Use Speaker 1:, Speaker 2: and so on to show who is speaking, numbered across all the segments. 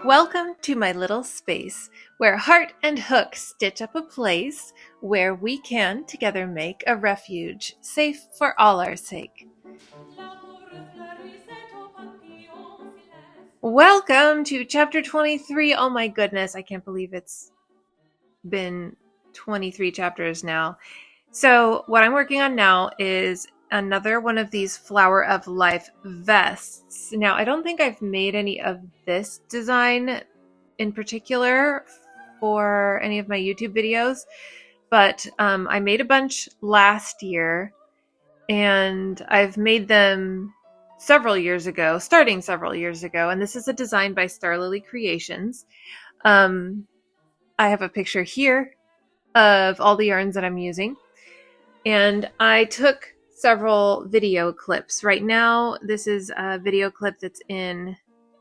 Speaker 1: Welcome to my little space, where heart and hook stitch up a place where we can together make a refuge, safe for all our sake. Welcome to chapter 23. Oh my goodness, I can't believe it's been 23 chapters now. So what I'm working on now is another one of these Flower of Life vests. Now, I don't think I've made any of this design in particular for any of my YouTube videos, but I made a bunch last year, and I've made them starting several years ago, and this is a design by Star Lily Creations. I have a picture here of all the yarns that I'm using, and I took several video clips. Right now, this is a video clip that's in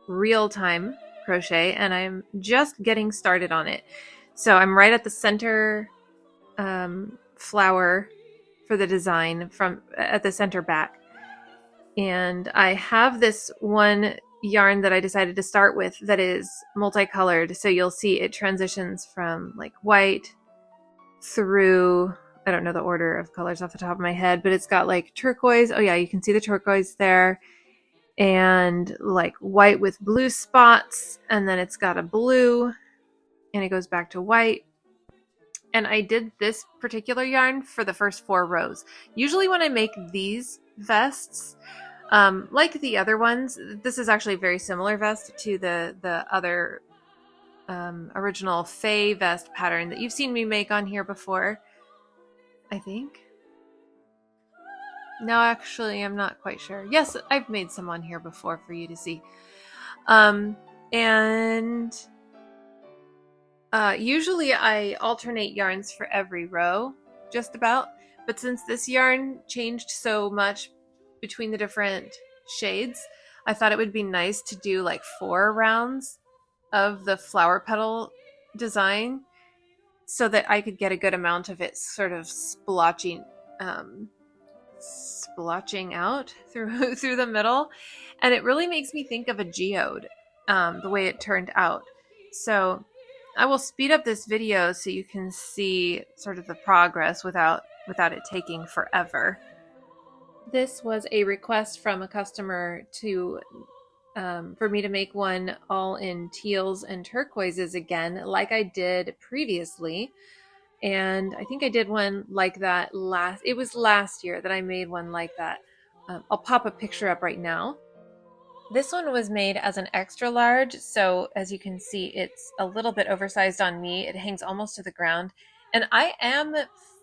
Speaker 1: real-time crochet, and I'm just getting started on it. So I'm right at the center flower for the design at the center back. And I have this one yarn that I decided to start with that is multicolored. So you'll see it transitions from like white through, I don't know the order of colors off the top of my head, but it's got like turquoise. Oh yeah, you can see the turquoise there. And like white with blue spots, and then it's got a blue, and it goes back to white. And I did this particular yarn for the first 4 rows. Usually when I make these vests, like the other ones, this is actually a very similar vest to the other original Faye vest pattern that you've seen me make on here before, I think. No, actually, I'm not quite sure. Yes, I've made some on here before for you to see. Usually I alternate yarns for every row, just about. But since this yarn changed so much between the different shades, I thought it would be nice to do like 4 rounds of the flower petal design so that I could get a good amount of it sort of splotching out through the middle. And it really makes me think of a geode, the way it turned out. So I will speed up this video so you can see sort of the progress without it taking forever. This was a request from a customer to for me to make one all in teals and turquoises again, like I did previously. And I think I did one like that last year that I made one like that. I'll pop a picture up right now. This one was made as an extra large, so as you can see, it's a little bit oversized on me. It hangs almost to the ground, and I am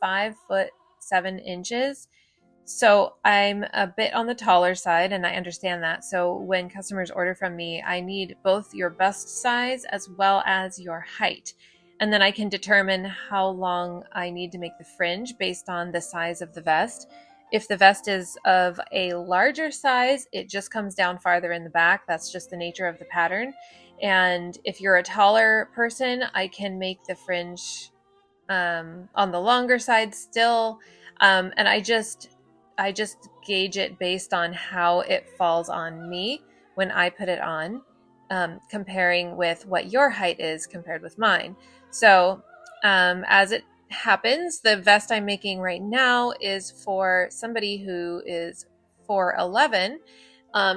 Speaker 1: 5'7", so I'm a bit on the taller side, and I understand that. So when customers order from me, I need both your bust size as well as your height. And then I can determine how long I need to make the fringe based on the size of the vest. If the vest is of a larger size, it just comes down farther in the back. That's just the nature of the pattern. And if you're a taller person, I can make the fringe on the longer side still. And I just gauge it based on how it falls on me when I put it on, comparing with what your height is compared with mine. So as it happens, the vest I'm making right now is for somebody who is 4'11",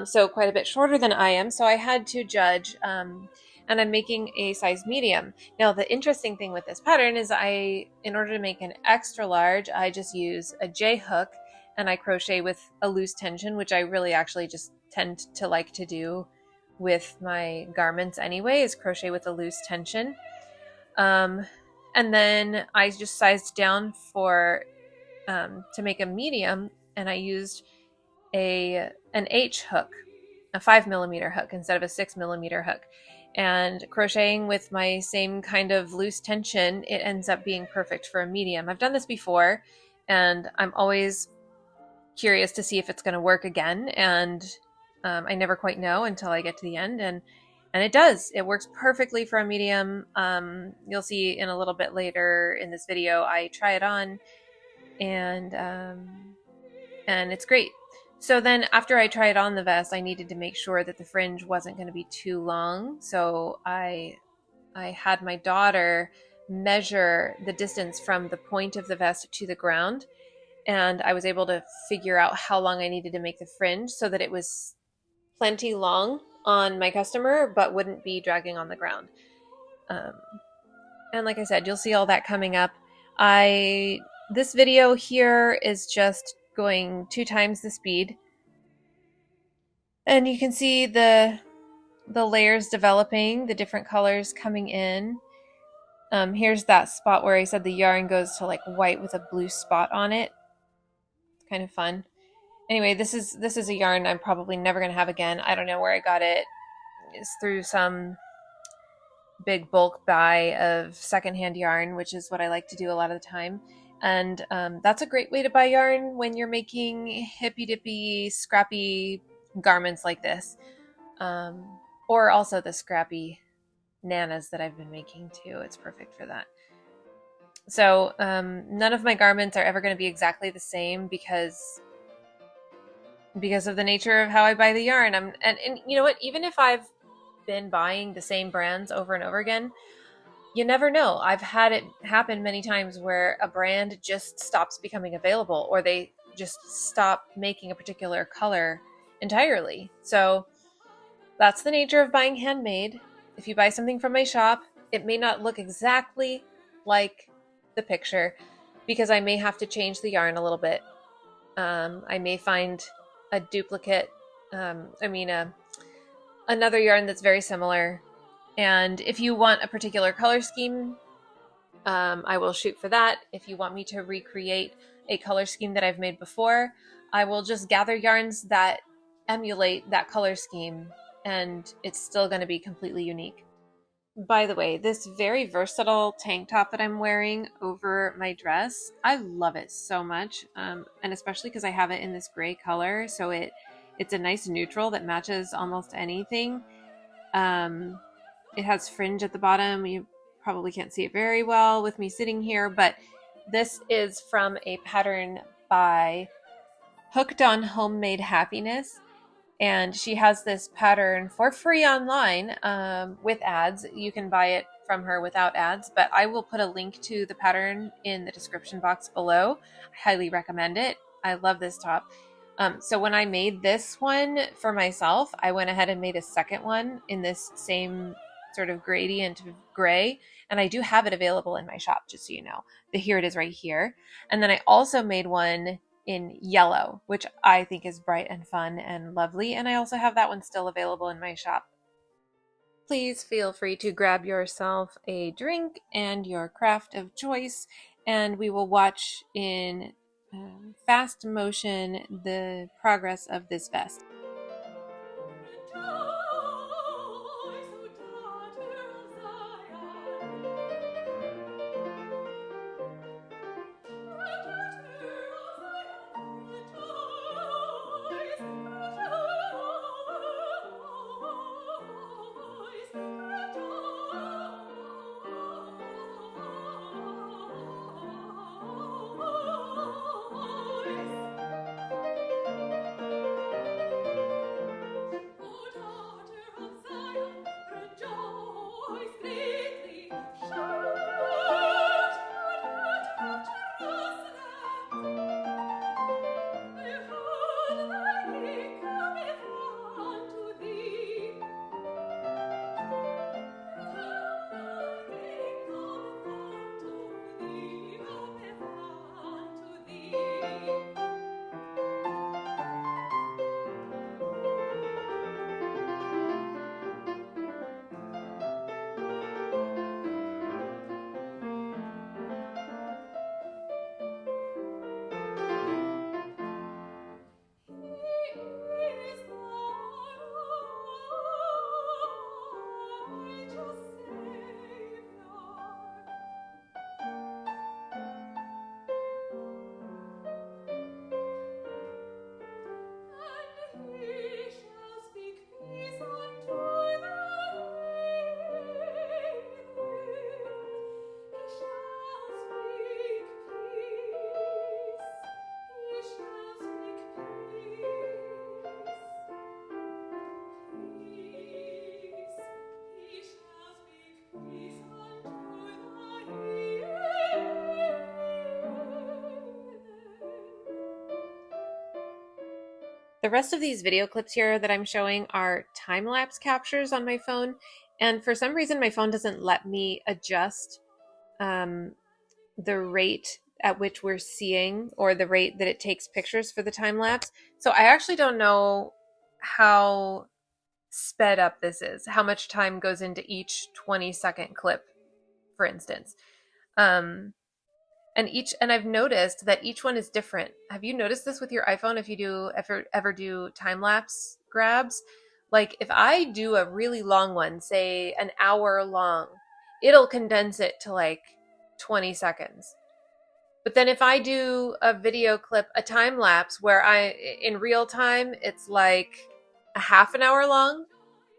Speaker 1: so quite a bit shorter than I am. So I had to judge, and I'm making a size medium. Now, the interesting thing with this pattern is in order to make an extra large, I just use a J hook and I crochet with a loose tension, which I really actually just tend to like to do with my garments anyway, is crochet with a loose tension. And then I just sized down to make a medium, and I used an H hook, a 5mm hook instead of a 6mm hook. And crocheting with my same kind of loose tension, it ends up being perfect for a medium. I've done this before, and I'm always curious to see if it's going to work again. And I never quite know until I get to the end. And it does. It works perfectly for a medium. You'll see in a little bit later in this video, I try it on, and it's great. So then after I tried on the vest, I needed to make sure that the fringe wasn't going to be too long. So I had my daughter measure the distance from the point of the vest to the ground, and I was able to figure out how long I needed to make the fringe so that it was plenty long on my customer but wouldn't be dragging on the ground. Um, and like I said, you'll see all that coming up. This video here is just going 2 times the speed, and you can see the layers developing, the different colors coming in. Here's that spot where I said the yarn goes to like white with a blue spot on it. It's kind of fun. Anyway, this is a yarn I'm probably never going to have again. I don't know where I got it. It's through some big bulk buy of secondhand yarn, which is what I like to do a lot of the time. And that's a great way to buy yarn when you're making hippy-dippy, scrappy garments like this. Or also the scrappy nanas that I've been making too. It's perfect for that. So none of my garments are ever going to be exactly the same because of the nature of how I buy the yarn. And you know what? Even if I've been buying the same brands over and over again, you never know. I've had it happen many times where a brand just stops becoming available, or they just stop making a particular color entirely. So that's the nature of buying handmade. If you buy something from my shop, it may not look exactly like the picture because I may have to change the yarn a little bit. I may find a duplicate, another yarn that's very similar. And if you want a particular color scheme, I will shoot for that. If you want me to recreate a color scheme that I've made before, I will just gather yarns that emulate that color scheme, and it's still going to be completely unique. By the way, this very versatile tank top that I'm wearing over my dress, I love it so much, and especially because I have it in this gray color, so it's a nice neutral that matches almost anything. It has fringe at the bottom. You probably can't see it very well with me sitting here, but this is from a pattern by Hooked on Homemade Happiness. And she has this pattern for free online with ads. You can buy it from her without ads, but I will put a link to the pattern in the description box below. I highly recommend it. I love this top. So when I made this one for myself, I went ahead and made a second one in this same sort of gradient of gray, and I do have it available in my shop, just so you know. Here it is right here. And then I also made one in yellow, which I think is bright and fun and lovely, and I also have that one still available in my shop. Please feel free to grab yourself a drink and your craft of choice, and we will watch in fast motion the progress of this vest. The rest of these video clips here that I'm showing are time-lapse captures on my phone, and for some reason my phone doesn't let me adjust the rate at which we're seeing, or the rate that it takes pictures for the time lapse. So I actually don't know how sped up this is, how much time goes into each 20-second clip, for instance. And I've noticed that each one is different. Have you noticed this with your iPhone if you do ever do time lapse grabs? Like if I do a really long one, say an hour long, it'll condense it to like 20 seconds. But then if I do a video clip, a time lapse where in real time, it's like a half an hour long,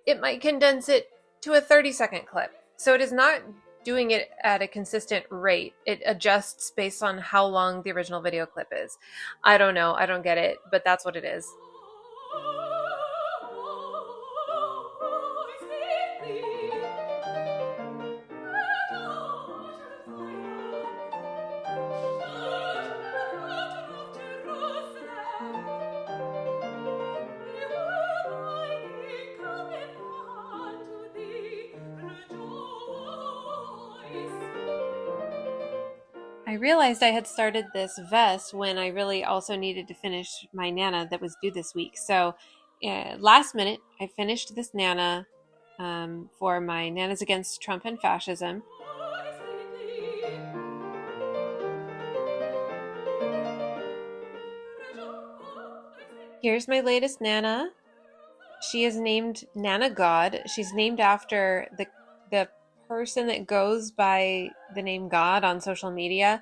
Speaker 1: it might condense it to a 30-second clip. So it is not doing it at a consistent rate. It adjusts based on how long the original video clip is. I don't know. I don't get it, but that's what it is. I realized I had started this vest when I really also needed to finish my Nana that was due this week. So last minute, I finished this Nana for my Nanas Against Trump and Fascism. Here's my latest Nana. She is named Nana God. She's named after the person that goes by the name God on social media.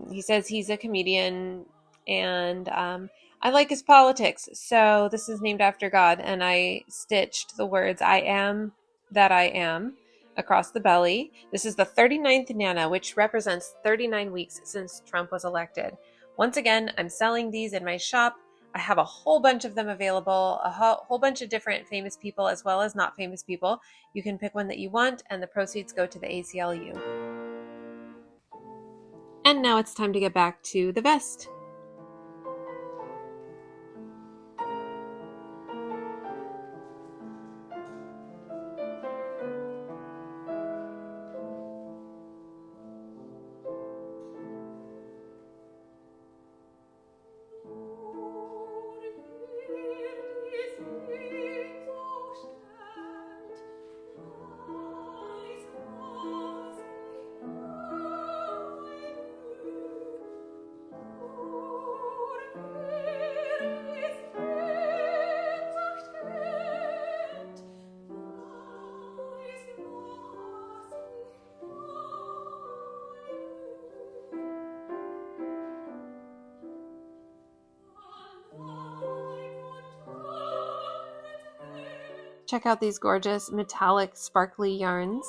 Speaker 1: He says he's a comedian, and I like his politics, so this is named after God. And I stitched the words "I am that I am" across the belly. This is the 39th Nana, which represents 39 weeks since Trump was elected. Once again, I'm selling these in my shop. I have a whole bunch of them available, a whole bunch of different famous people as well as not famous people. You can pick one that you want, and the proceeds go to the ACLU. And now it's time to get back to the vest. Check out these gorgeous metallic sparkly yarns.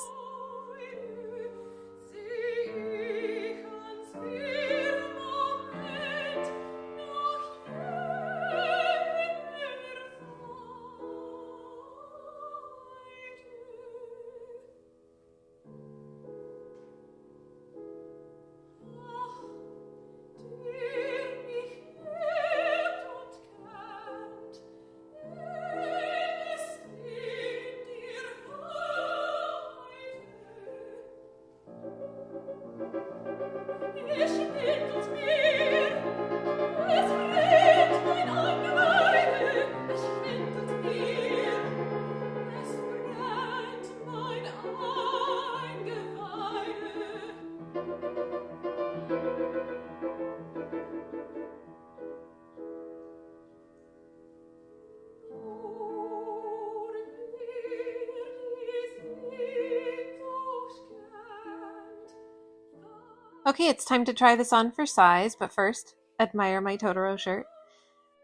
Speaker 1: Okay, it's time to try this on for size, but first, admire my Totoro shirt.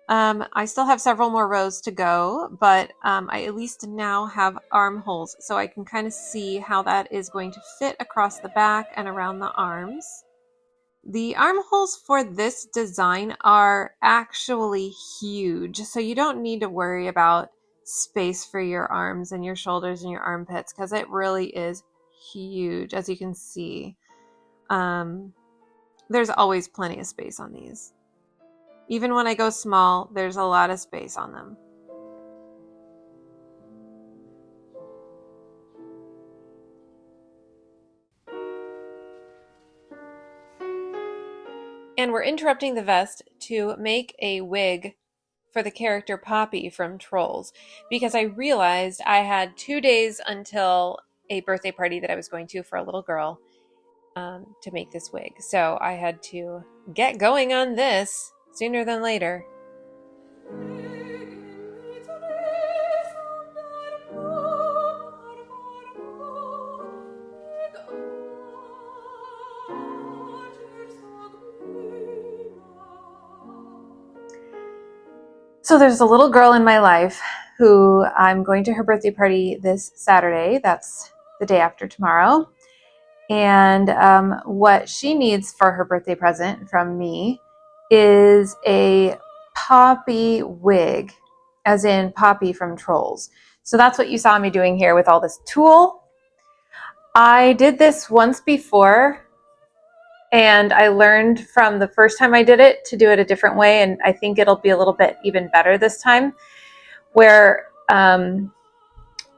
Speaker 1: I still have several more rows to go, but I at least now have armholes, so I can kind of see how that is going to fit across the back and around the arms. The armholes for this design are actually huge, so you don't need to worry about space for your arms and your shoulders and your armpits, because it really is huge, as you can see. There's always plenty of space on these. Even when I go small, there's a lot of space on them. And we're interrupting the vest to make a wig for the character Poppy from Trolls, because I realized I had 2 days until a birthday party that I was going to for a little girl to make this wig. So I had to get going on this sooner than later. So there's a little girl in my life who I'm going to her birthday party this Saturday. That's the day after tomorrow. And what she needs for her birthday present from me is a Poppy wig, as in Poppy from Trolls. So that's what you saw me doing here with all this tulle. I did this once before, and I learned from the first time I did it to do it a different way, and I think it'll be a little bit even better this time, where,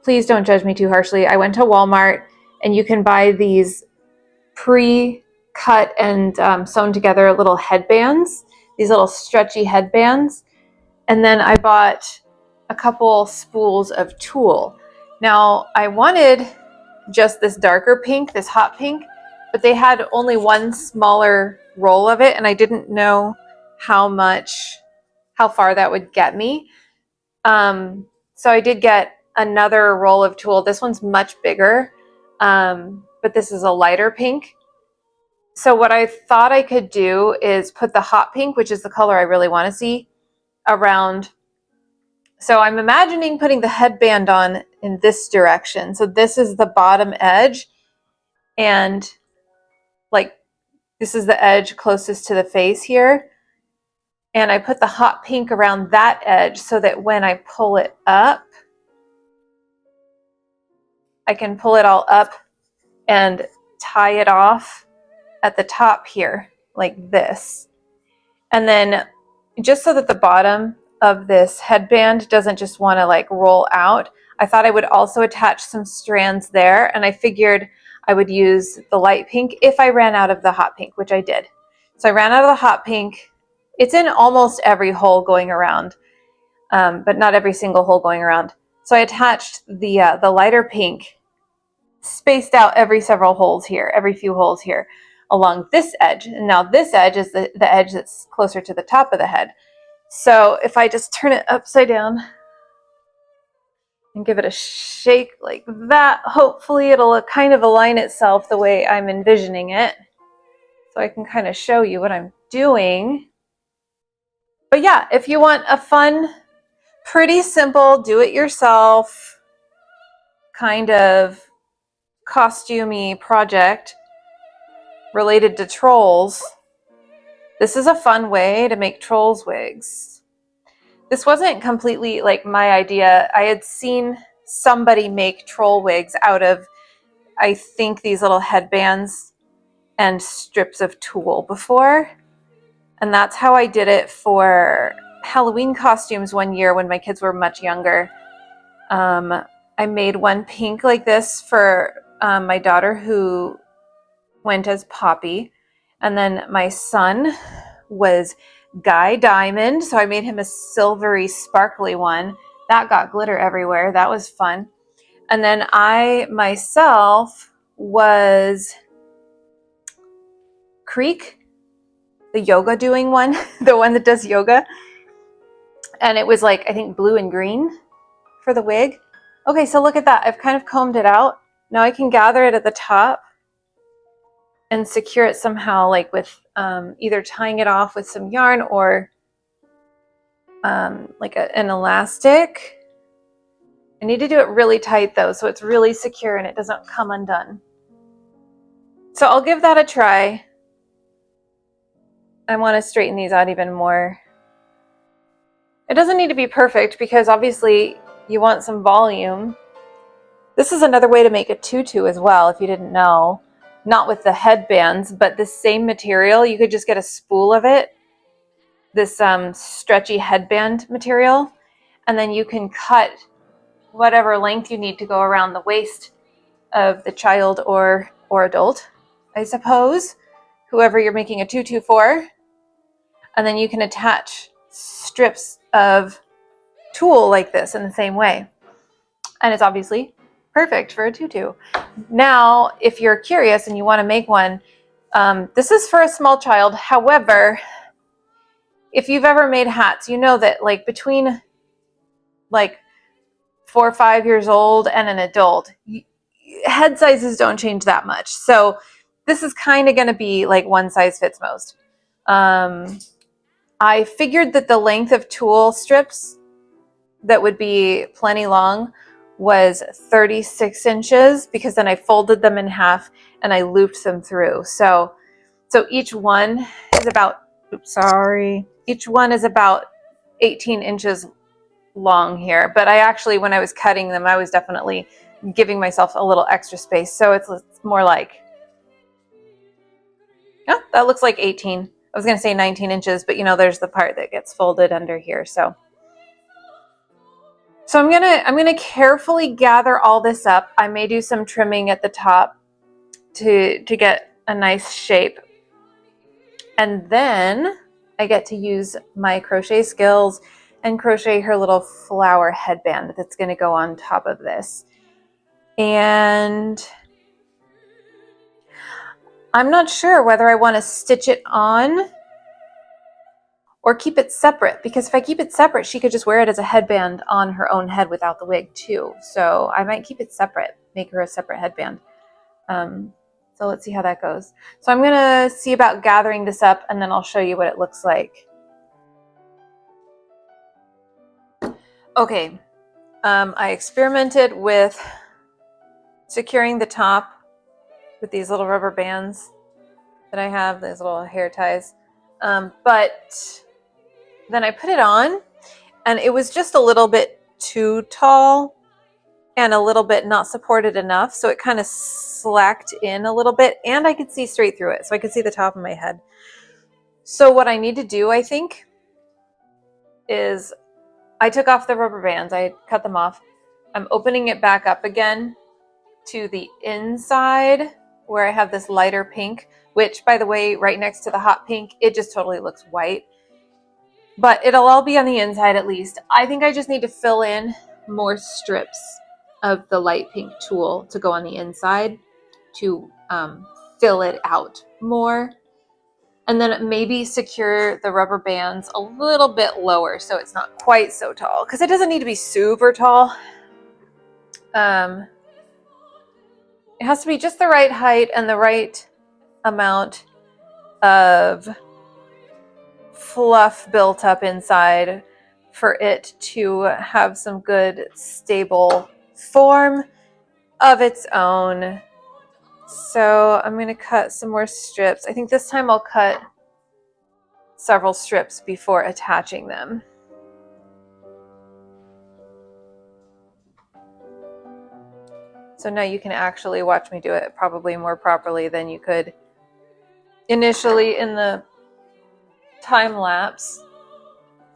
Speaker 1: please don't judge me too harshly, I went to Walmart, and you can buy these pre-cut and sewn together little headbands, these little stretchy headbands. And then I bought a couple spools of tulle. Now I wanted just this darker pink, this hot pink, but they had only one smaller roll of it, and I didn't know how far that would get me. So I did get another roll of tulle. This one's much bigger, but this is a lighter pink. So what I thought I could do is put the hot pink, which is the color I really want to see, around. So I'm imagining putting the headband on in this direction. So this is the bottom edge, and like this is the edge closest to the face here. And I put the hot pink around that edge so that when I pull it up, I can pull it all up and tie it off at the top here, like this. And then just so that the bottom of this headband doesn't just want to like roll out, I thought I would also attach some strands there, and I figured I would use the light pink if I ran out of the hot pink, which I did. So I ran out of the hot pink. It's in almost every hole going around, but not every single hole going around. So I attached the lighter pink, spaced out every several holes here, every few holes here along this edge. And now this edge is the edge that's closer to the top of the head. So if I just turn it upside down and give it a shake like that, hopefully it'll kind of align itself the way I'm envisioning it. So I can kind of show you what I'm doing. But yeah, if you want a fun, pretty simple, do-it-yourself kind of costumey project related to trolls, this is a fun way to make trolls wigs. This wasn't completely like my idea. I had seen somebody make troll wigs out of, I think, these little headbands and strips of tulle before. And that's how I did it for Halloween costumes one year when my kids were much younger. I made one pink like this for my daughter who went as Poppy. And then my son was Guy Diamond, so I made him a silvery, sparkly one. That got glitter everywhere. That was fun. And then I myself was Creek, the yoga doing one, the one that does yoga. And it was like, I think, blue and green for the wig. Okay, so look at that. I've kind of combed it out. Now I can gather it at the top and secure it somehow, like with either tying it off with some yarn or like an elastic. I need to do it really tight though, so it's really secure and it doesn't come undone. So I'll give that a try. I want to straighten these out even more. It doesn't need to be perfect because obviously you want some volume. This is another way to make a tutu as well, if you didn't know. Not with the headbands, but the same material. You could just get a spool of it this stretchy headband material, and then you can cut whatever length you need to go around the waist of the child or adult, I suppose, whoever you're making a tutu for. And then you can attach strips of tulle like this in the same way. And it's obviously perfect for a tutu. Now, if you're curious and you want to make one, this is for a small child. However, if you've ever made hats, you know that like between like 4 or 5 years old and an adult, head sizes don't change that much. So this is kind of going to be like one size fits most. I figured that the length of tulle strips that would be plenty long was 36 inches, because then I folded them in half and I looped them through. So each one is about, each one is about 18 inches long here. But I actually, when I was cutting them, I was definitely giving myself a little extra space. So it's more like, oh, that looks like 18. I was going to say 19 inches, but you know, there's the part that gets folded under here. So I'm gonna carefully gather all this up. I may do some trimming at the top to get a nice shape. And then I get to use my crochet skills and crochet her little flower headband that's going to go on top of this. And I'm not sure whether I want to stitch it on or keep it separate, because if I keep it separate, she could just wear it as a headband on her own head without the wig too. So I might keep it separate, make her a separate headband. So let's see how that goes. So I'm going to see about gathering this up, and then I'll show you what it looks like. Okay, I experimented with securing the top with these little rubber bands that I have, these little hair ties. But then I put it on, and it was just a little bit too tall and a little bit not supported enough. So it kind of slacked in a little bit, and I could see straight through it. So I could see the top of my head. So what I need to do, I think, is I took off the rubber bands. I cut them off. I'm opening it back up again to the inside where I have this lighter pink, which, by the way, right next to the hot pink, it just totally looks white. But it'll all be on the inside at least. I think I just need to fill in more strips of the light pink tulle to go on the inside to fill it out more. And then maybe secure the rubber bands a little bit lower so it's not quite so tall, because it doesn't need to be super tall. It has to be just the right height and the right amount of fluff built up inside for it to have some good stable form of its own. So I'm going to cut some more strips. I think this time I'll cut several strips before attaching them. So now you can actually watch me do it probably more properly than you could initially in the time lapse.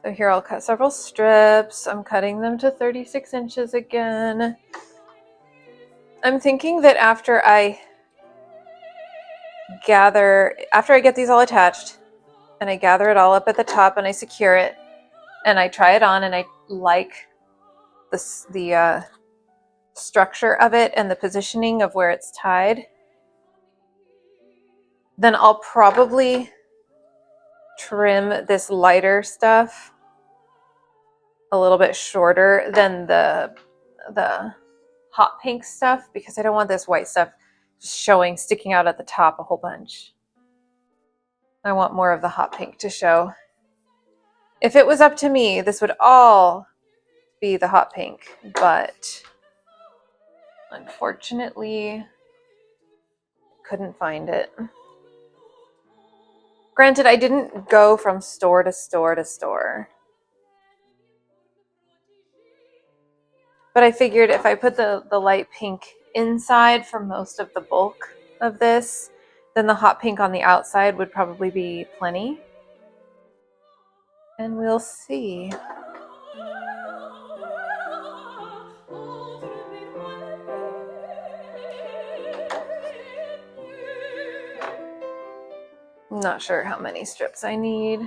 Speaker 1: So here I'll cut several strips. I'm cutting them to 36 inches again. I'm thinking that after I get these all attached and I gather it all up at the top and I secure it and I try it on and I like the structure of it and the positioning of where it's tied, then I'll probably trim this lighter stuff a little bit shorter than the hot pink stuff, because I don't want this white stuff sticking out at the top a whole bunch. I want more of the hot pink to show. If it was up to me, this would all be the hot pink, but unfortunately couldn't find it. Granted, I didn't go from store to store to store, but I figured if I put the light pink inside for most of the bulk of this, then the hot pink on the outside would probably be plenty. and we'll see. I'm not sure how many strips I need.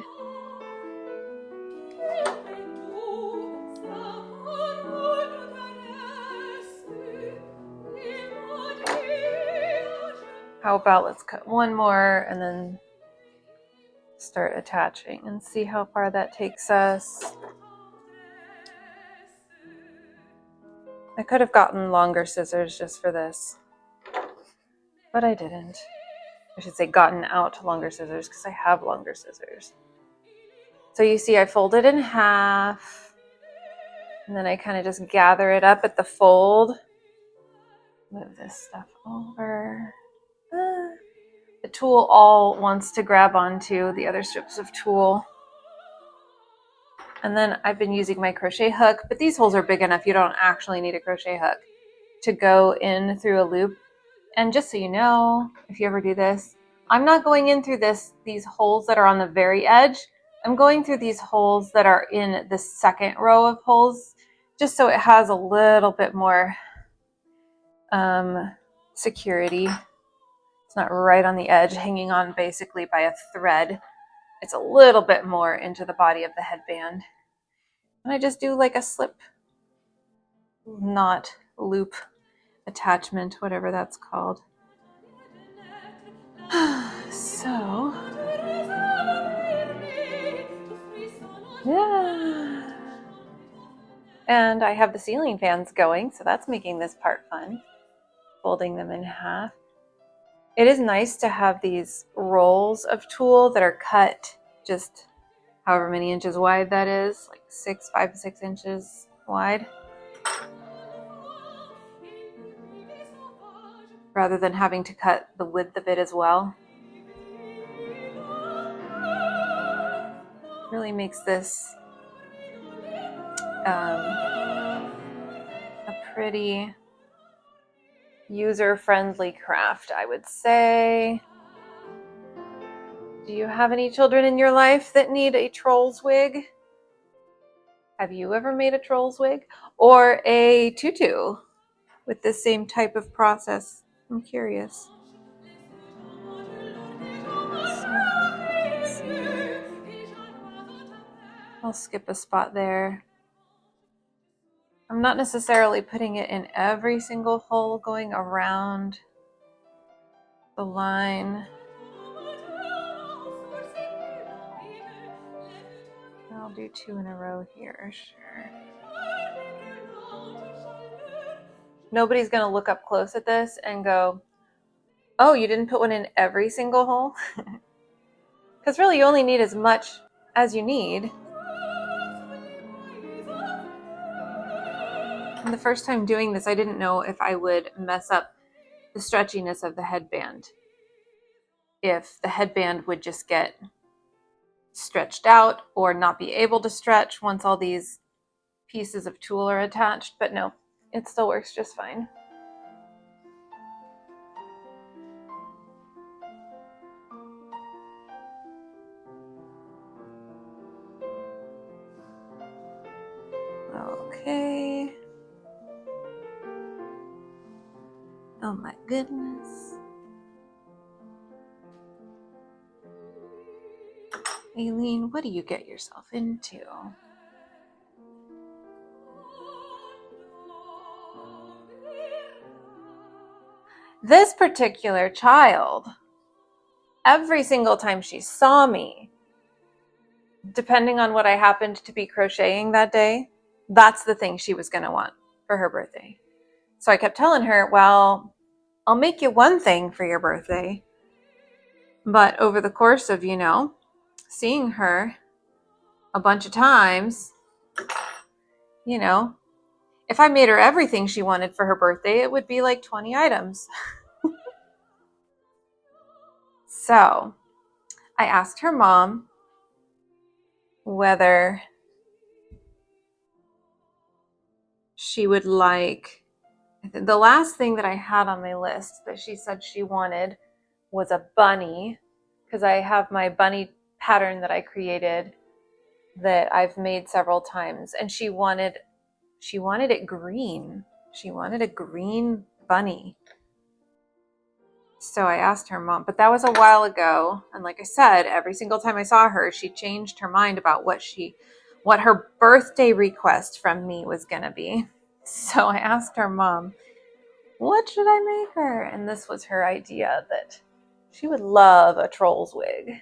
Speaker 1: How about let's cut one more and then start attaching and see how far that takes us. I could have gotten longer scissors just for this, but I didn't. I should say gotten out longer scissors because I have longer scissors. So you see I fold it in half and then I kind of just gather it up at the fold. Move this stuff over. The tulle all wants to grab onto the other strips of tulle. And then I've been using my crochet hook, but these holes are big enough you don't actually need a crochet hook to go in through a loop. And just so you know, if you ever do this, I'm not going in through these holes that are on the very edge. I'm going through these holes that are in the second row of holes, just so it has a little bit more security. It's not right on the edge, hanging on basically by a thread. It's a little bit more into the body of the headband. And I just do like a slip knot loop attachment, whatever that's called. So, yeah. And I have the ceiling fans going, so that's making this part fun. Folding them in half. It is nice to have these rolls of tulle that are cut just however many inches wide that is, like 5 to 6 inches wide. Rather than having to cut the width of it as well. Really makes this a pretty user-friendly craft, I would say. Do you have any children in your life that need a troll's wig? Have you ever made a troll's wig? Or a tutu with the same type of process? I'm curious. I'll skip a spot there. I'm not necessarily putting it in every single hole going around the line. I'll do 2 in a row here, sure. Nobody's going to look up close at this and go, oh, you didn't put one in every single hole? Because really you only need as much as you need. And the first time doing this, I didn't know if I would mess up the stretchiness of the headband. If the headband would just get stretched out or not be able to stretch once all these pieces of tulle are attached, but no, it still works just fine. Okay. Oh my goodness. Aileen, what do you get yourself into? This particular child, every single time she saw me, depending on what I happened to be crocheting that day, that's the thing she was going to want for her birthday. So I kept telling her, well, I'll make you one thing for your birthday. But over the course of, seeing her a bunch of times, if I made her everything she wanted for her birthday, it would be like 20 items. So I asked her mom whether she would like, the last thing that I had on my list that she said she wanted was a bunny, because I have my bunny pattern that I created that I've made several times, and she wanted it green. She wanted a green bunny. So I asked her mom, but that was a while ago. And like I said, every single time I saw her, she changed her mind about what her birthday request from me was going to be. So I asked her mom, what should I make her? And this was her idea, that she would love a troll's wig,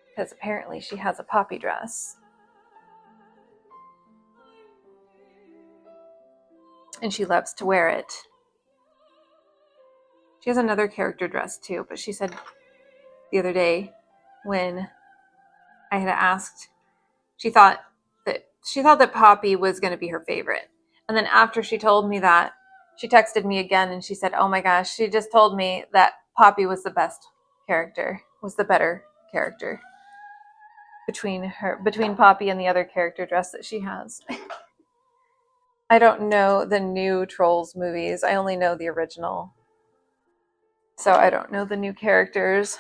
Speaker 1: because apparently she has a poppy dress. And she loves to wear it. She has another character dress too, but she said the other day when I had asked, she thought that Poppy was going to be her favorite. And then after she told me that, she texted me again and she said, oh my gosh, she just told me that Poppy was the best character, was the better character between Poppy and the other character dress that she has. I don't know the new Trolls movies. I only know the original. So I don't know the new characters.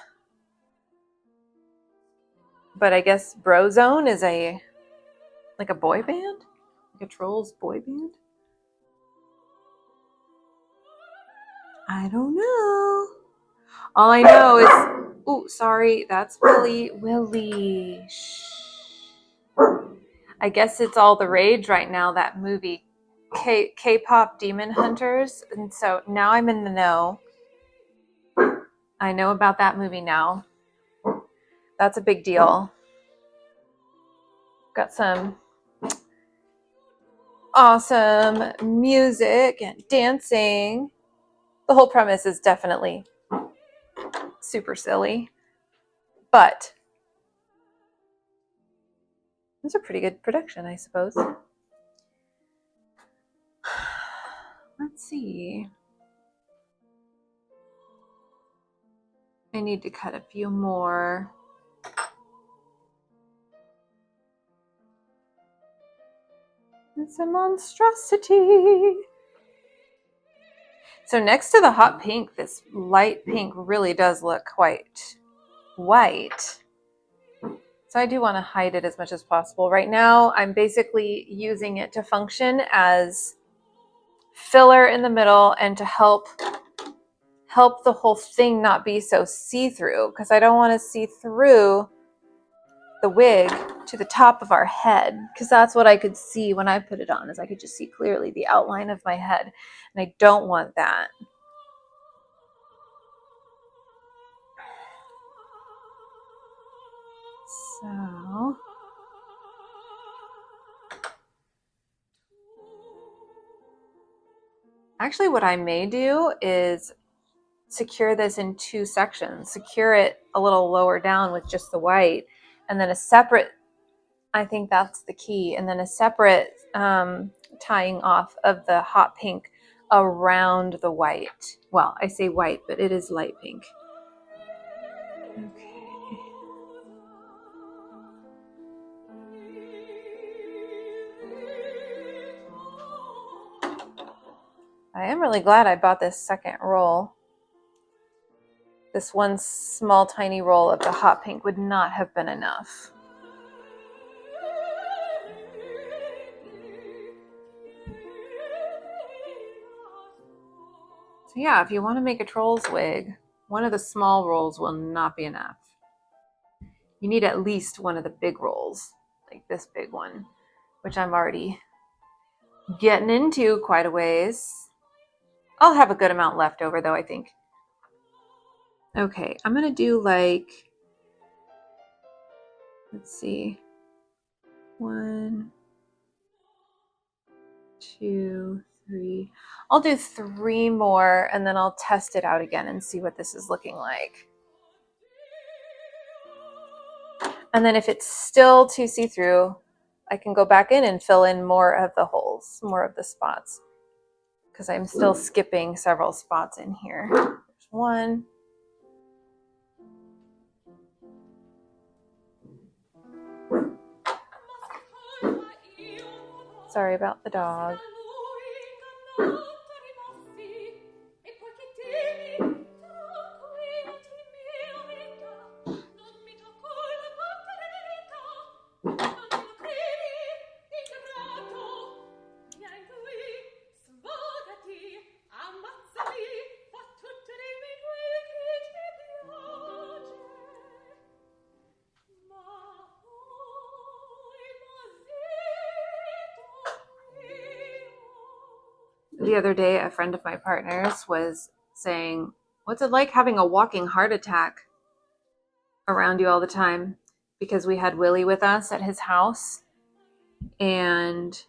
Speaker 1: But I guess Brozone is like a boy band? Like a Trolls boy band? I don't know. All I know is, oh, sorry, that's Willie. Shh. I guess it's all the rage right now, that movie, K-pop Demon Hunters. And so now I'm in the know. I know about that movie now. That's a big deal. Got some awesome music and dancing. The whole premise is definitely super silly, but it's a pretty good production, I suppose. Let's see. I need to cut a few more. It's a monstrosity. So next to the hot pink, this light pink really does look quite white. So I do want to hide it as much as possible. Right now, I'm basically using it to function as filler in the middle and to help the whole thing not be so see-through, because I don't want to see through the wig to the top of our head, because that's what I could see when I put it on, is I could just see clearly the outline of my head, and I don't want that. So actually what I may do is secure this in two sections. Secure it a little lower down with just the white, and then a separate, I think that's the key, and then a separate tying off of the hot pink around the white. Well, I say white, but it is light pink. Okay. I am really glad I bought this second roll. This one small tiny roll of the hot pink would not have been enough. So yeah, if you want to make a troll's wig, one of the small rolls will not be enough. You need at least one of the big rolls, like this big one, which I'm already getting into quite a ways. I'll have a good amount left over though, I think. Okay, I'm gonna do like, let's see, 1, 2, 3. I'll do 3 more and then I'll test it out again and see what this is looking like. And then if it's still too see-through, I can go back in and fill in more of the holes, more of the spots, because I'm still skipping several spots in here. There's 1. Sorry about the dog. The other day, a friend of my partner's was saying, what's it like having a walking heart attack around you all the time? Because we had Willie with us at his house, and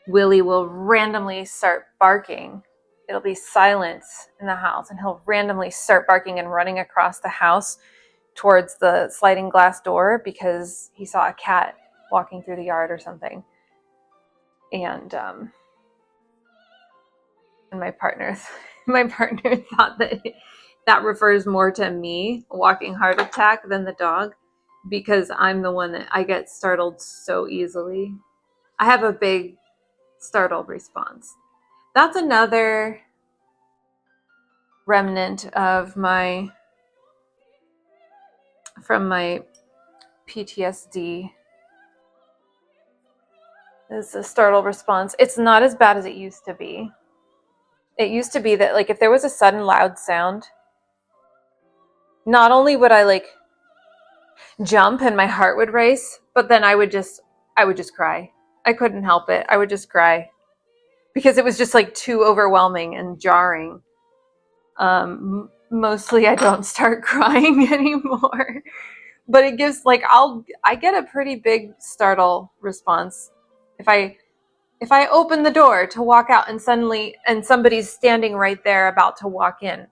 Speaker 1: Willie will randomly start barking. It'll be silence in the house, and he'll randomly start barking and running across the house towards the sliding glass door because he saw a cat walking through the yard or something. And my partner thought that refers more to me, a walking heart attack, than the dog, because I'm the one that I get startled so easily. I have a big startle response. That's another remnant of from my PTSD, is a startle response. It's not as bad as it used to be. It used to be that, like, if there was a sudden loud sound, not only would I like jump and my heart would race, but then I would just cry. I couldn't help it. I would just cry because it was just like too overwhelming and jarring. Mostly I don't start crying anymore, but it gives, like, I get a pretty big startle response if I open the door to walk out and somebody's standing right there about to walk in.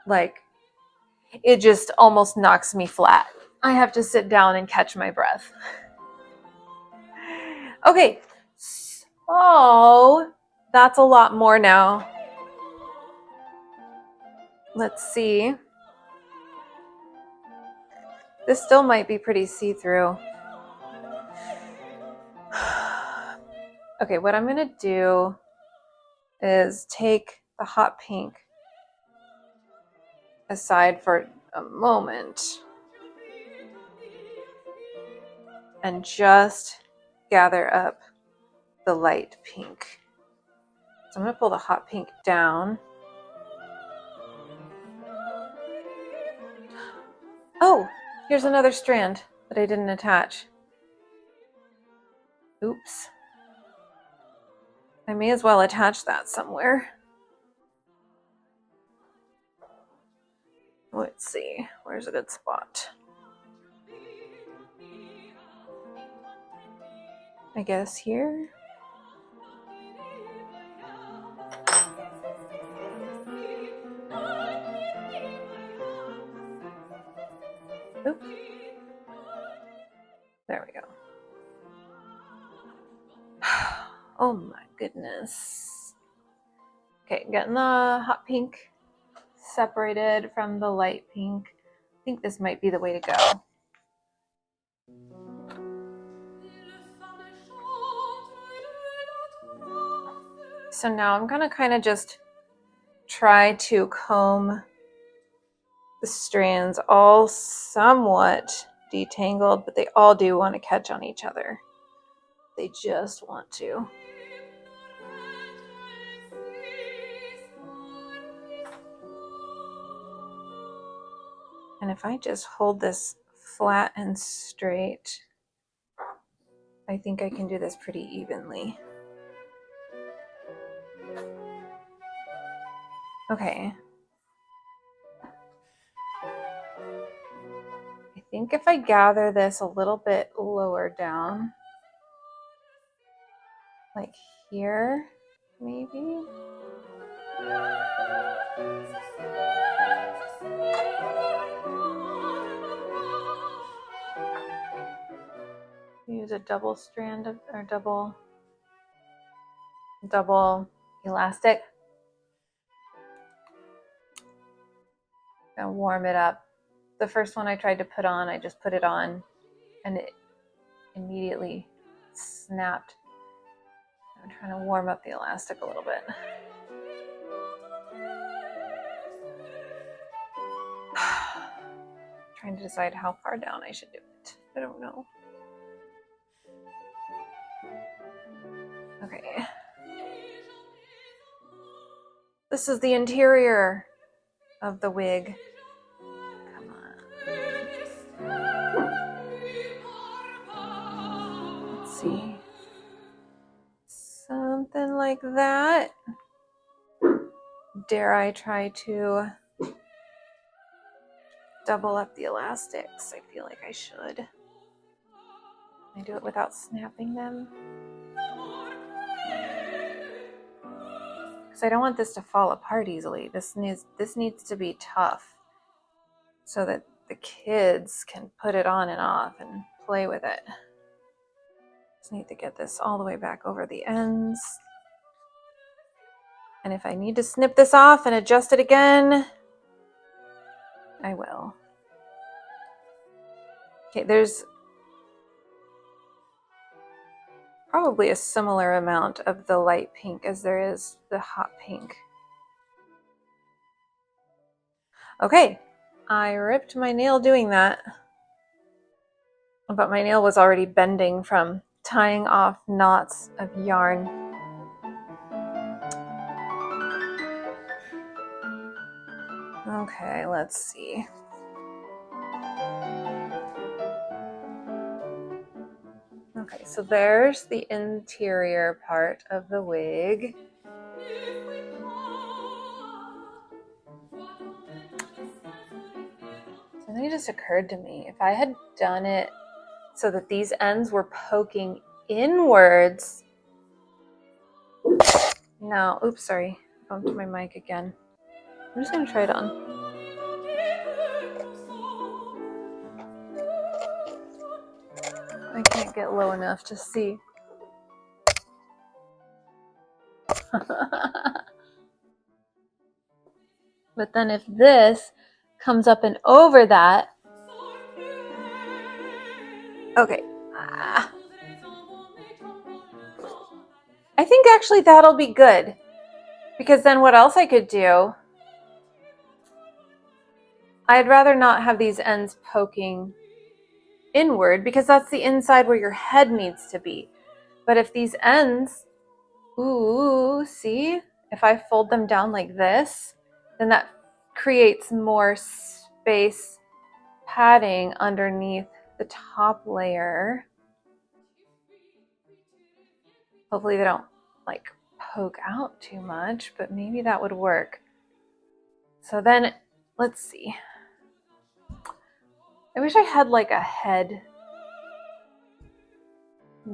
Speaker 1: Like, it just almost knocks me flat. I have to sit down and catch my breath. Okay, so that's a lot more now. Let's see. This still might be pretty see-through. Okay, what I'm gonna do is take the hot pink aside for a moment and just gather up the light pink. So I'm gonna pull the hot pink down. Oh, here's another strand that I didn't attach. Oops. I may as well attach that somewhere. Let's see, where's a good spot? I guess here. Oops. There we go. Oh my goodness. Okay, getting the hot pink separated from the light pink. I think this might be the way to go. So now I'm gonna kind of just try to comb the strands, all somewhat detangled, but they all do want to catch on each other. They just want to. And if I just hold this flat and straight, I think I can do this pretty evenly. Okay. I think if I gather this a little bit lower down, like here, maybe. Use a double strand of, or double elastic. And warm it up. The first one I tried to put on, I just put it on and it immediately snapped. I'm trying to warm up the elastic a little bit. Trying to decide how far down I should do it. I don't know. Okay. This is the interior of the wig. Come on. Let's see. Something Something like that. Dare I try to double up the elastics? I feel like I should. Can I do it without snapping them? Because I don't want this to fall apart easily. This needs to be tough so that the kids can put it on and off and play with it. Just need to get this all the way back over the ends. And if I need to snip this off and adjust it again, I will. Okay, there's probably a similar amount of the light pink as there is the hot pink. Okay, I ripped my nail doing that, but my nail was already bending from tying off knots of yarn. Okay, let's see. Okay, so there's the interior part of the wig. Something just occurred to me. If I had done it so that these ends were poking inwards. No, oops, sorry. Bumped my mic again. I'm just going to try it on. I can't get low enough to see. But then if this comes up and over that, okay. I think actually that'll be good, because then what else I could do, I'd rather not have these ends poking inward because that's the inside where your head needs to be. But if these ends, ooh, see, if I fold them down like this, then that creates more space padding underneath the top layer. Hopefully they don't like poke out too much, but maybe that would work. So then let's see. I wish I had like a head, a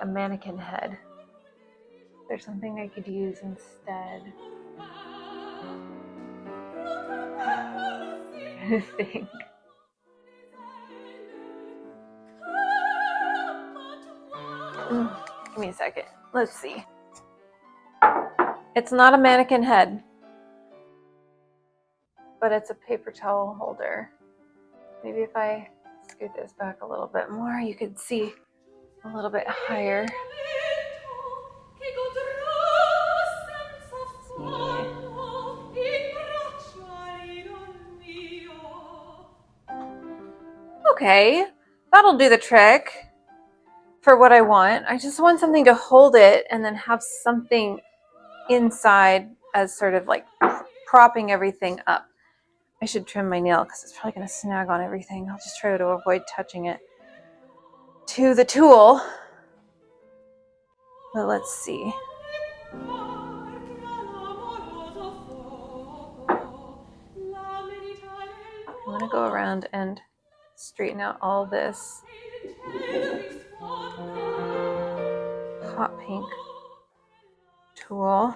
Speaker 1: mannequin head. There's something I could use instead. I think. Give me a second. Let's see. It's not a mannequin head, but it's a paper towel holder. Maybe if I scoot this back a little bit more, you could see a little bit higher. Okay, that'll do the trick for what I want. I just want something to hold it and then have something inside as sort of like propping everything up. I should trim my nail because it's probably going to snag on everything. I'll just try to avoid touching it to the tool. But let's see. I'm going to go around and straighten out all this hot pink tool.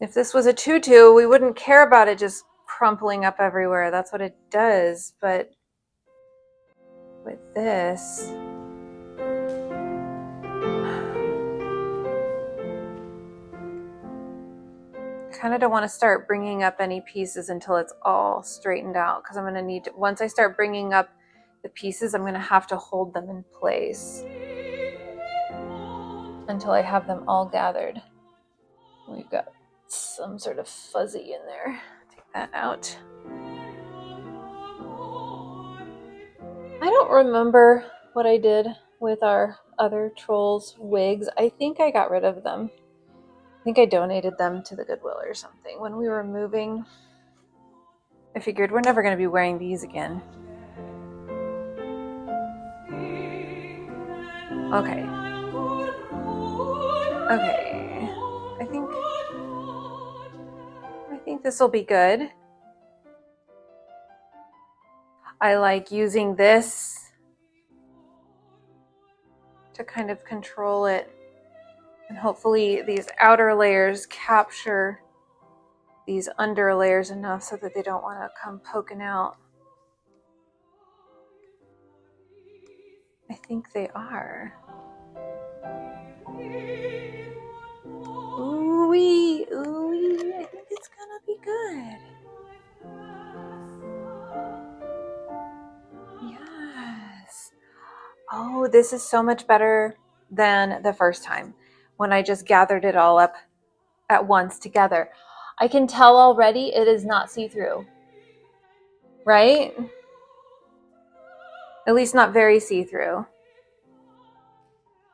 Speaker 1: If this was a tutu, we wouldn't care about it just crumpling up everywhere. That's what it does. But with this, I kind of don't want to start bringing up any pieces until it's all straightened out, because I'm going to need to, once I start bringing up the pieces, I'm going to have to hold them in place until I have them all gathered. We've got some sort of fuzzy in there. Take that out. I don't remember what I did with our other trolls wigs. I think I got rid of them. I think I donated them to the Goodwill or something when we were moving. I figured we're never going to be wearing these again. Okay. Okay. I think this will be good. I like using this to kind of control it. And hopefully these outer layers capture these under layers enough so that they don't want to come poking out. I think they are. Ooh-wee, ooh-wee, I think it's gonna be good. Yes. Oh, this is so much better than the first time when I just gathered it all up at once together. I can tell already it is not see-through, right? At least not very see-through.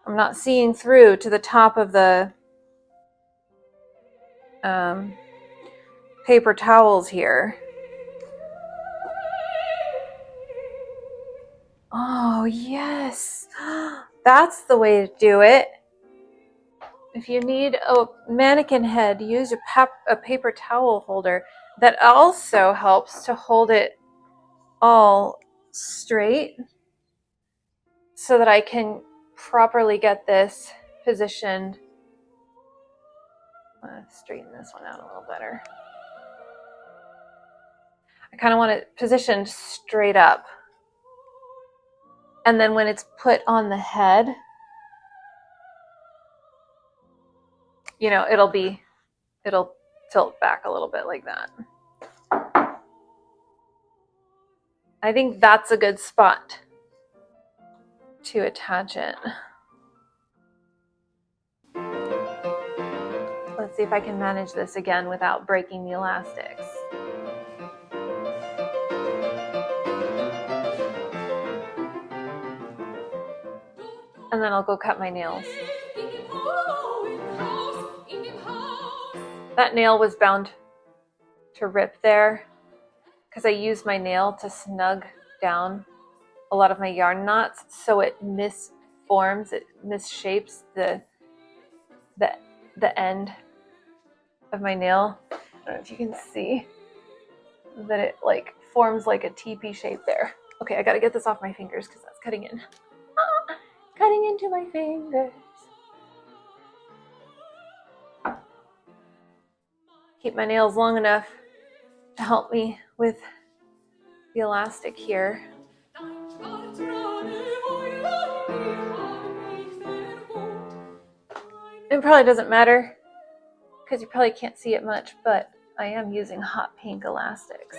Speaker 1: I'm not seeing through to the top of the paper towels here. Oh, yes. That's the way to do it. If you need a mannequin head, use a paper towel holder. That also helps to hold it all straight so that I can properly get this positioned. I'm going to straighten this one out a little better. I kind of want it positioned straight up. And then when it's put on the head, you know, it'll tilt back a little bit like that. I think that's a good spot to attach it. Let's see if I can manage this again without breaking the elastics. And then I'll go cut my nails. That nail was bound to rip there because I used my nail to snug down a lot of my yarn knots, so it misforms, it misshapes the end of my nail. I don't know if you can see that it like forms like a teepee shape there. Okay, I gotta get this off my fingers because that's cutting in. Cutting into my fingers. Keep my nails long enough to help me with the elastic here. It probably doesn't matter because you probably can't see it much, but I am using hot pink elastics.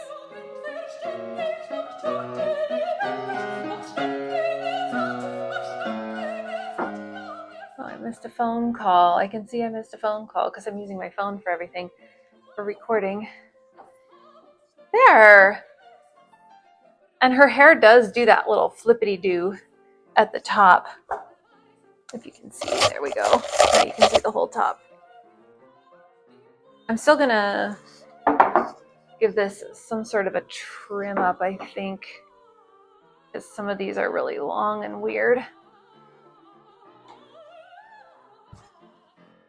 Speaker 1: Oh, I missed a phone call. I can see I missed a phone call because I'm using my phone for everything, for recording. There! And her hair does do that little flippity-doo at the top. If you can see, there we go. Now you can see the whole top. I'm still gonna give this some sort of a trim up, I think, because some of these are really long and weird. I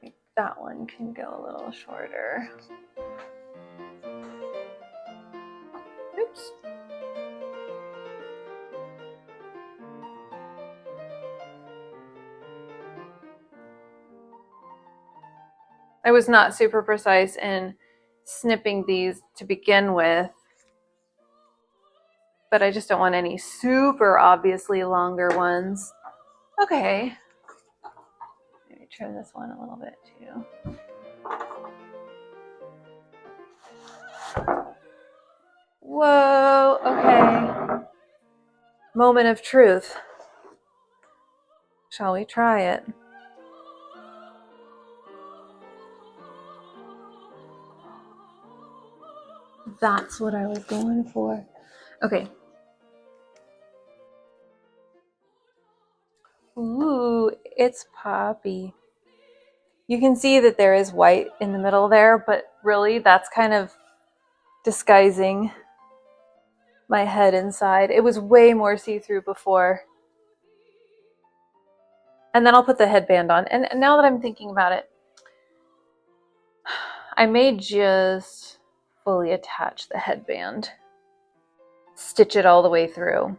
Speaker 1: think that one can go a little shorter. Oops. I was not super precise in snipping these to begin with, but I just don't want any super obviously longer ones. Okay. Maybe trim this one a little bit too. Whoa, okay. Moment of truth. Shall we try it? That's what I was going for. Okay. Ooh, it's poppy. You can see that there is white in the middle there, but really that's kind of disguising my head inside. It was way more see-through before. And then I'll put the headband on. And now that I'm thinking about it, I may just fully attach the headband, stitch it all the way through.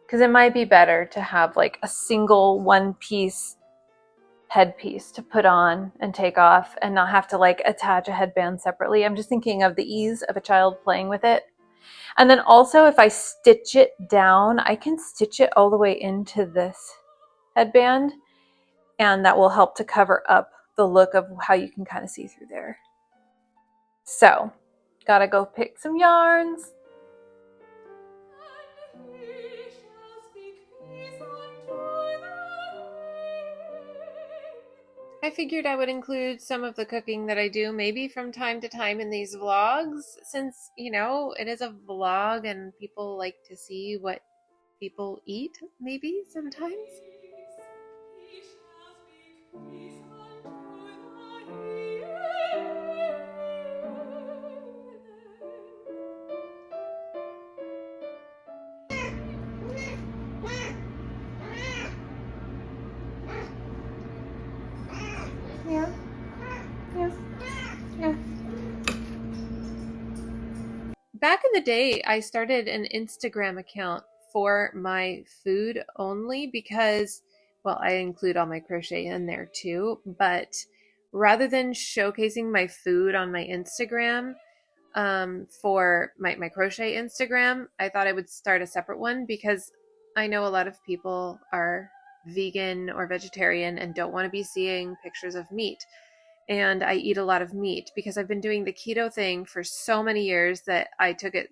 Speaker 1: Because it might be better to have like a single one-piece headpiece to put on and take off and not have to like attach a headband separately. I'm just thinking of the ease of a child playing with it. And then also if I stitch it down, I can stitch it all the way into this headband, and that will help to cover up the look of how you can kind of see through there. So, gotta go pick some yarns. I figured I would include some of the cooking that I do maybe from time to time in these vlogs, since, you know, it is a vlog and people like to see what people eat maybe sometimes. Yeah. Yeah. Yeah. Back in the day, I started an Instagram account for my food only because, well, I include all my crochet in there too, but rather than showcasing my food on my Instagram, for my crochet Instagram, I thought I would start a separate one because I know a lot of people are vegan or vegetarian and don't want to be seeing pictures of meat. And I eat a lot of meat because I've been doing the keto thing for so many years that I took it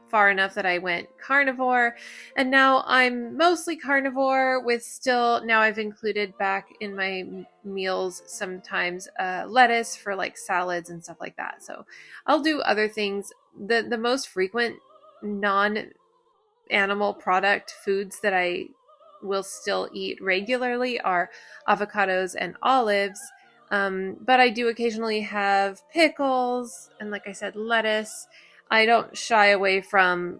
Speaker 1: far enough that I went carnivore, and now I'm mostly carnivore with still, now I've included back in my meals sometimes lettuce for like salads and stuff like that. So I'll do other things. The most frequent non-animal product foods that I will still eat regularly are avocados and olives. But I do occasionally have pickles and, like I said, lettuce. I don't shy away from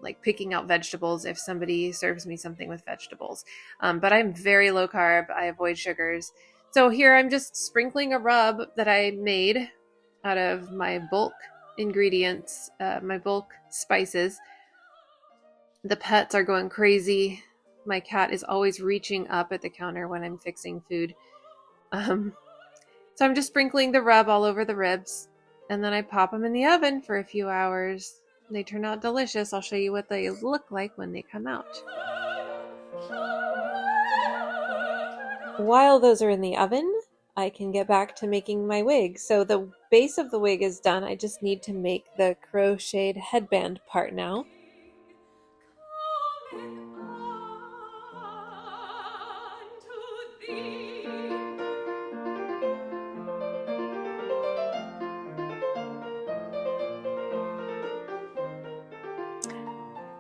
Speaker 1: like picking out vegetables if somebody serves me something with vegetables. But I'm very low carb. I avoid sugars. So here I'm just sprinkling a rub that I made out of my bulk ingredients, my bulk spices. The pets are going crazy. My cat is always reaching up at the counter when I'm fixing food. So I'm just sprinkling the rub all over the ribs, and then I pop them in the oven for a few hours. They turn out delicious. I'll show you what they look like when they come out. While those are in the oven, I can get back to making my wig. So the base of the wig is done. I just need to make the crocheted headband part now.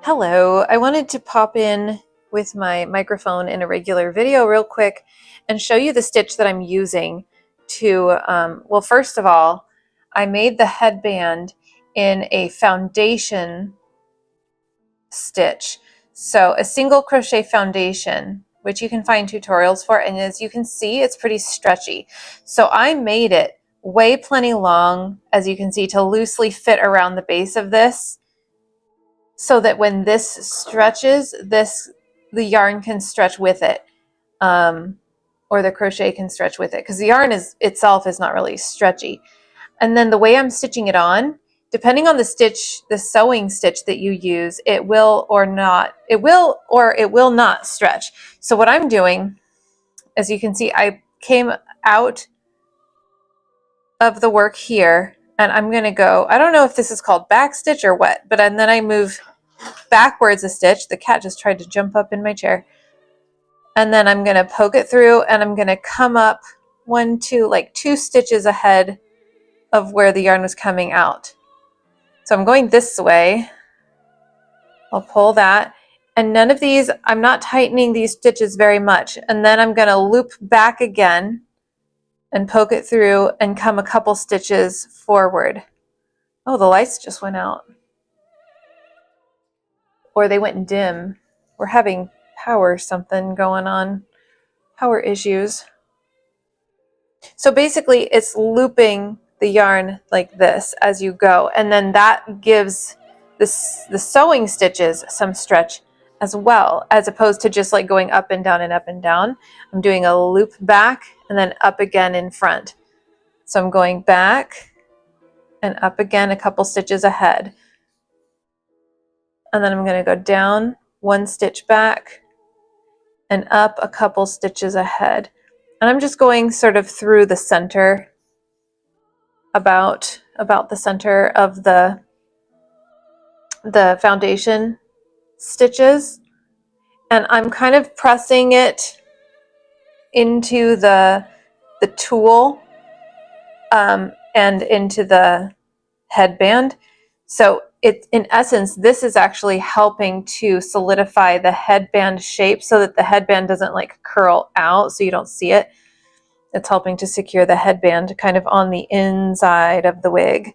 Speaker 1: Hello, I wanted to pop in with my microphone in a regular video real quick and show you the stitch that I'm using to, well, first of all, I made the headband in a foundation stitch. So a single crochet foundation, which you can find tutorials for, and as you can see, it's pretty stretchy. So I made it way plenty long, as you can see, to loosely fit around the base of this, so that when this stretches, the yarn can stretch with it, or the crochet can stretch with it, because the yarn itself is not really stretchy. And then the way I'm stitching it on, depending on the stitch, the sewing stitch that you use, it will or it will not stretch. So what I'm doing, as you can see, I came out of the work here, and I'm going to go, I don't know if this is called back stitch or what, but and then I move backwards a stitch. The cat just tried to jump up in my chair. And then I'm going to poke it through, and I'm going to come up like two stitches ahead of where the yarn was coming out. So I'm going this way. I'll pull that. And none of these, I'm not tightening these stitches very much. And then I'm going to loop back again and poke it through and come a couple stitches forward. Oh, the lights just went out. Or they went dim. We're having power something going on power issues. So basically it's looping the yarn like this as you go, and then that gives the sewing stitches some stretch as well, as opposed to just like going up and down and up and down. I'm doing a loop back and then up again in front. So I'm going back and up again a couple stitches ahead. And then I'm going to go down one stitch back and up a couple stitches ahead. And I'm just going sort of through the center, about the center of the foundation stitches. And I'm kind of pressing it into the tulle and into the headband. So in essence, this is actually helping to solidify the headband shape so that the headband doesn't like curl out so you don't see it. It's helping to secure the headband kind of on the inside of the wig.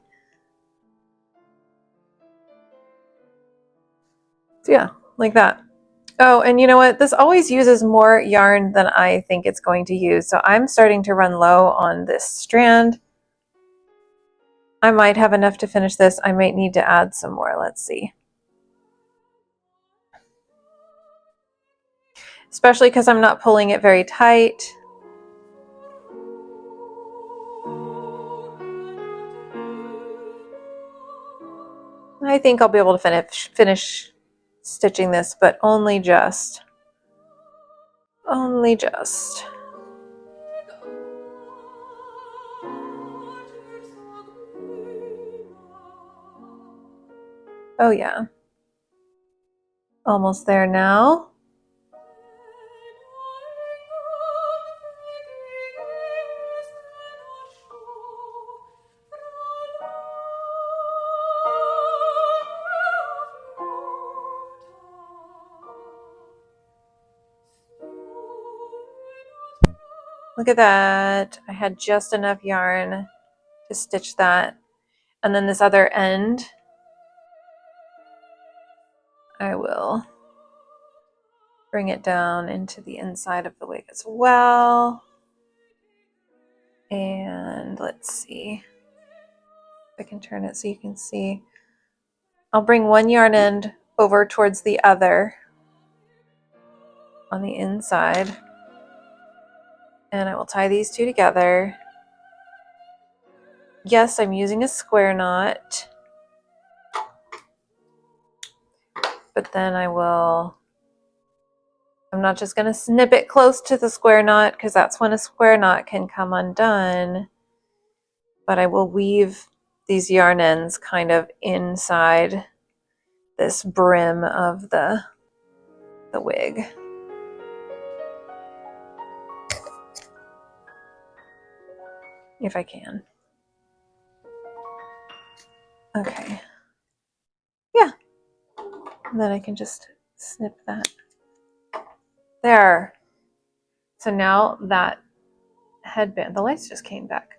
Speaker 1: So yeah, like that. Oh, and you know what? This always uses more yarn than I think it's going to use. So I'm starting to run low on this strand. I might have enough to finish this. I might need to add some more. Let's see. Especially because I'm not pulling it very tight. I think I'll be able to finish stitching this, but only just. Only just. Oh yeah. Almost there now. Look at that. I had just enough yarn to stitch that. And then this other end, I will bring it down into the inside of the wig as well. And let's see if I can turn it so you can see. I'll bring one yarn end over towards the other on the inside. And I will tie these two together. Yes, I'm using a square knot. But then I'm not just going to snip it close to the square knot because that's when a square knot can come undone. But I will weave these yarn ends kind of inside this brim of the wig. If I can. Okay. Yeah. And then I can just snip that. There. So now that headband, the lights just came back.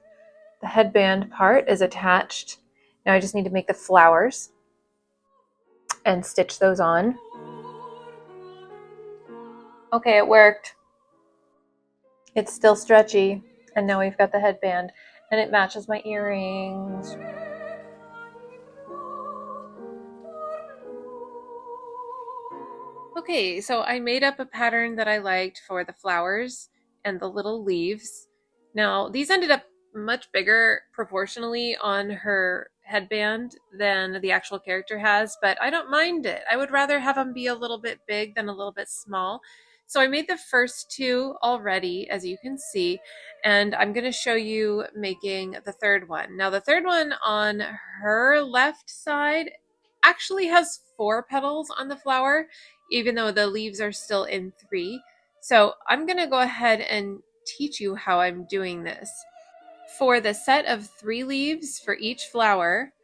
Speaker 1: The headband part is attached. Now I just need to make the flowers and stitch those on. Okay, it worked. It's still stretchy. And now we've got the headband and it matches my earrings. Okay, so I made up a pattern that I liked for the flowers and the little leaves. Now, these ended up much bigger proportionally on her headband than the actual character has, but I don't mind it. I would rather have them be a little bit big than a little bit small. So I made the first two already, as you can see, and I'm going to show you making the third one. Now, the third one on her left side actually has 4 petals on the flower, even though the leaves are still in 3. So I'm going to go ahead and teach you how I'm doing this. For the set of 3 leaves for each flower,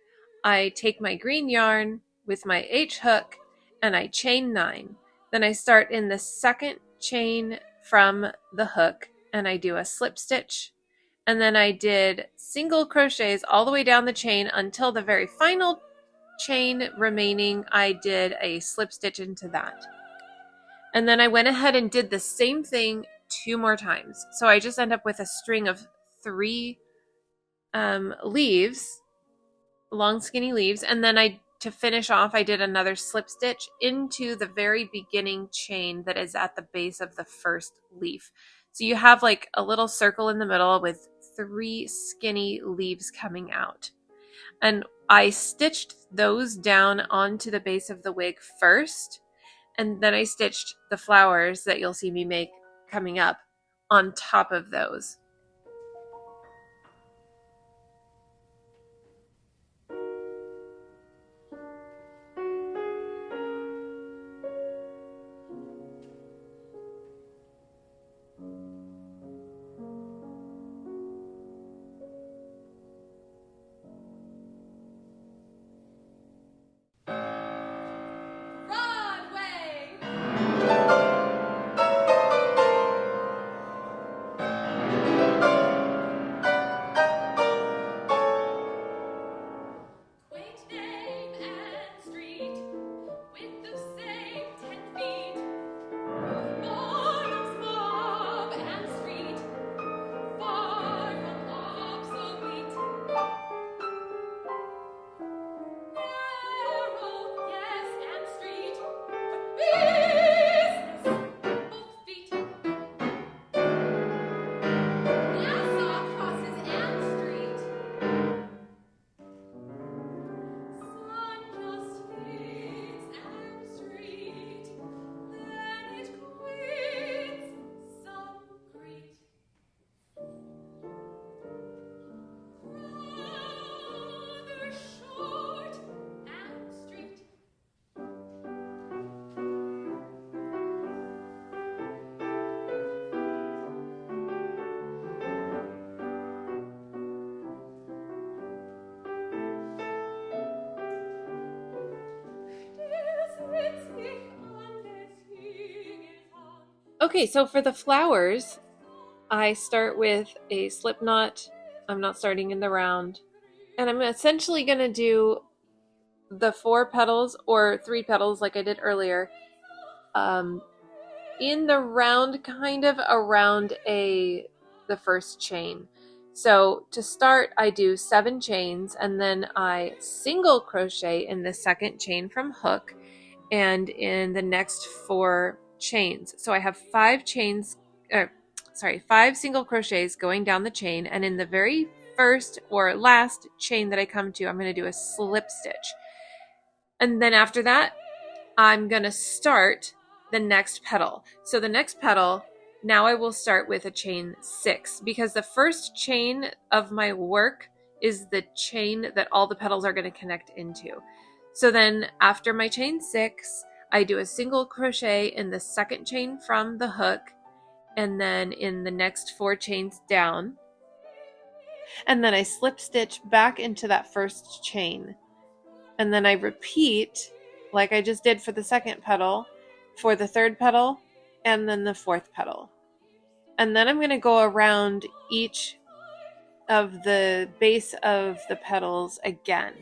Speaker 1: I take my green yarn with my H hook and I chain 9. Then I start in the second chain from the hook and I do a slip stitch. And then I did single crochets all the way down the chain until the very final chain remaining. I did a slip stitch into that. And then I went ahead and did the same thing 2 more times. So I just end up with a string of 3 leaves, long skinny leaves, and then to finish off, I did another slip stitch into the very beginning chain that is at the base of the first leaf. So you have like a little circle in the middle with 3 skinny leaves coming out. And I stitched those down onto the base of the wig first, and then I stitched the flowers that you'll see me make coming up on top of those. Okay, so for the flowers, I start with a slip knot. I'm not starting in the round. And I'm essentially going to do the 4 petals or 3 petals like I did earlier in the round, kind of around the first chain. So to start, I do 7 chains, and then I single crochet in the second chain from hook and in the next 4 chains. So I have 5 single crochets going down the chain, and in the very first or last chain that I come to, I'm going to do a slip stitch. And then after that, I'm going to start the next petal. So the next petal, now I will start with a chain 6, because the first chain of my work is the chain that all the petals are going to connect into. So then after my chain 6, I do a single crochet in the second chain from the hook, and then in the next 4 chains down, and then I slip stitch back into that first chain, and then I repeat like I just did for the second petal for the third petal and then the 4th petal. And then I'm going to go around each of the base of the petals again.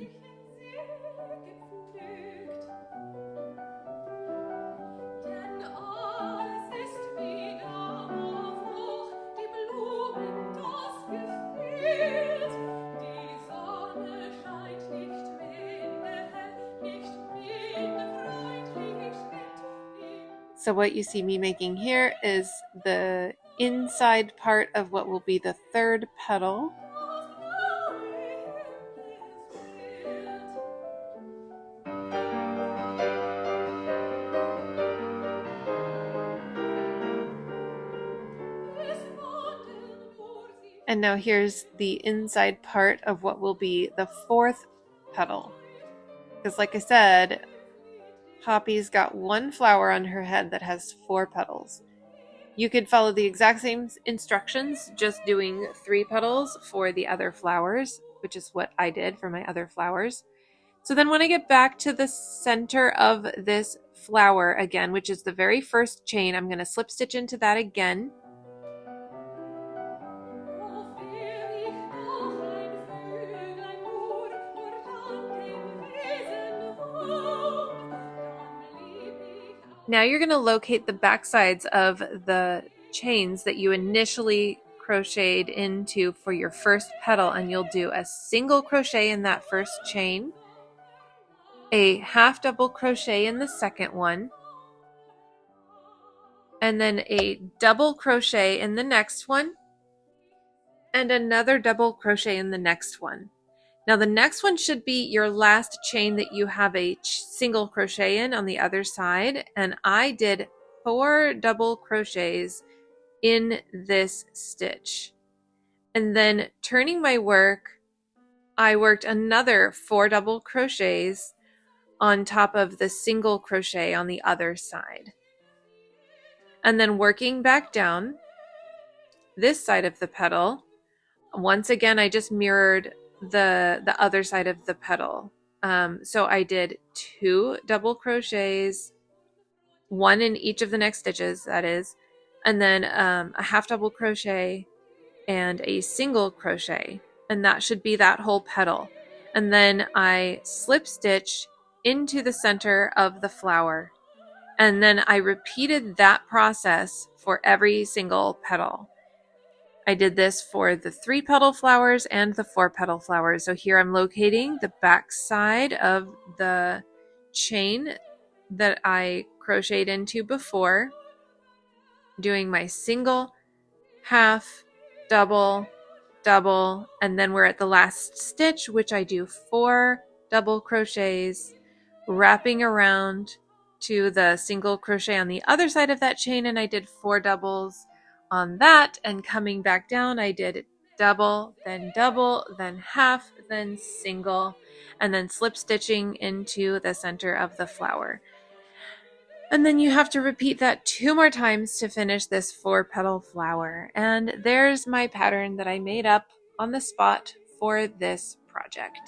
Speaker 1: So what you see me making here is the inside part of what will be the 3rd petal. And now here's the inside part of what will be the 4th petal. Because like I said, Poppy's got 1 flower on her head that has 4 petals. You could follow the exact same instructions, just doing 3 petals for the other flowers, which is what I did for my other flowers. So then when I get back to the center of this flower again, which is the very first chain, I'm going to slip stitch into that again. Now you're going to locate the back sides of the chains that you initially crocheted into for your first petal, and you'll do a single crochet in that first chain, a half double crochet in the second one, and then a double crochet in the next one, and another double crochet in the next one. Now the next one should be your last chain that you have a single crochet in on the other side, and I did 4 double crochets in this stitch. And then turning my work, I worked another 4 double crochets on top of the single crochet on the other side. And then working back down this side of the petal, once again I just mirrored the other side of the petal. So I did 2 double crochets, 1 in each of the next stitches, that is, and then a half double crochet and a single crochet, and that should be that whole petal. And then I slip stitch into the center of the flower, and then I repeated that process for every single petal. I did this for the 3 petal flowers and the 4 petal flowers. So here I'm locating the back side of the chain that I crocheted into before, doing my single, half, double, double, and then we're at the last stitch, which I do 4 double crochets, wrapping around to the single crochet on the other side of that chain, and I did 4 doubles on that, and coming back down I did double, then half, then single, and then slip stitching into the center of the flower. And then you have to repeat that 2 more times to finish this 4 petal flower. And there's my pattern that I made up on the spot for this project.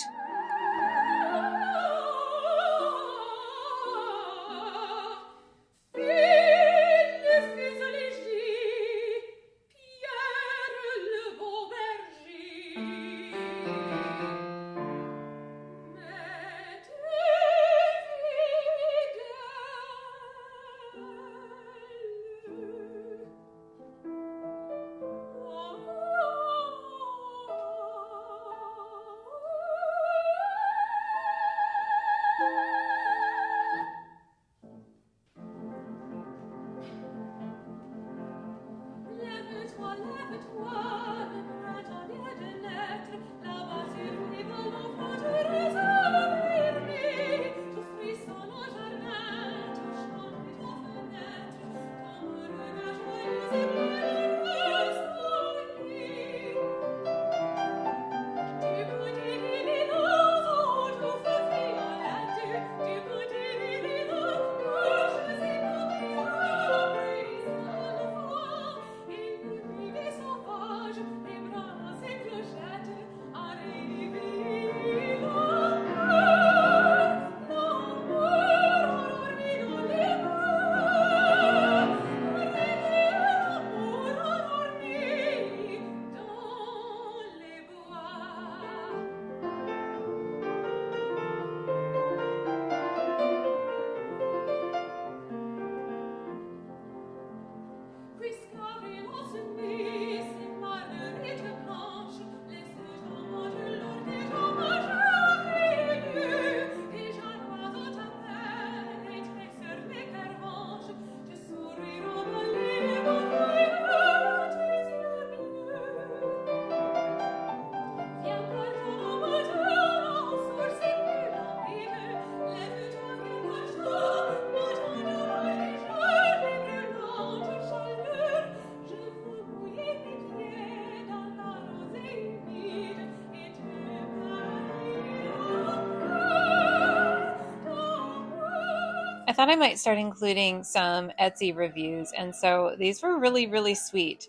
Speaker 1: I thought I might start including some Etsy reviews, and so these were really, really sweet.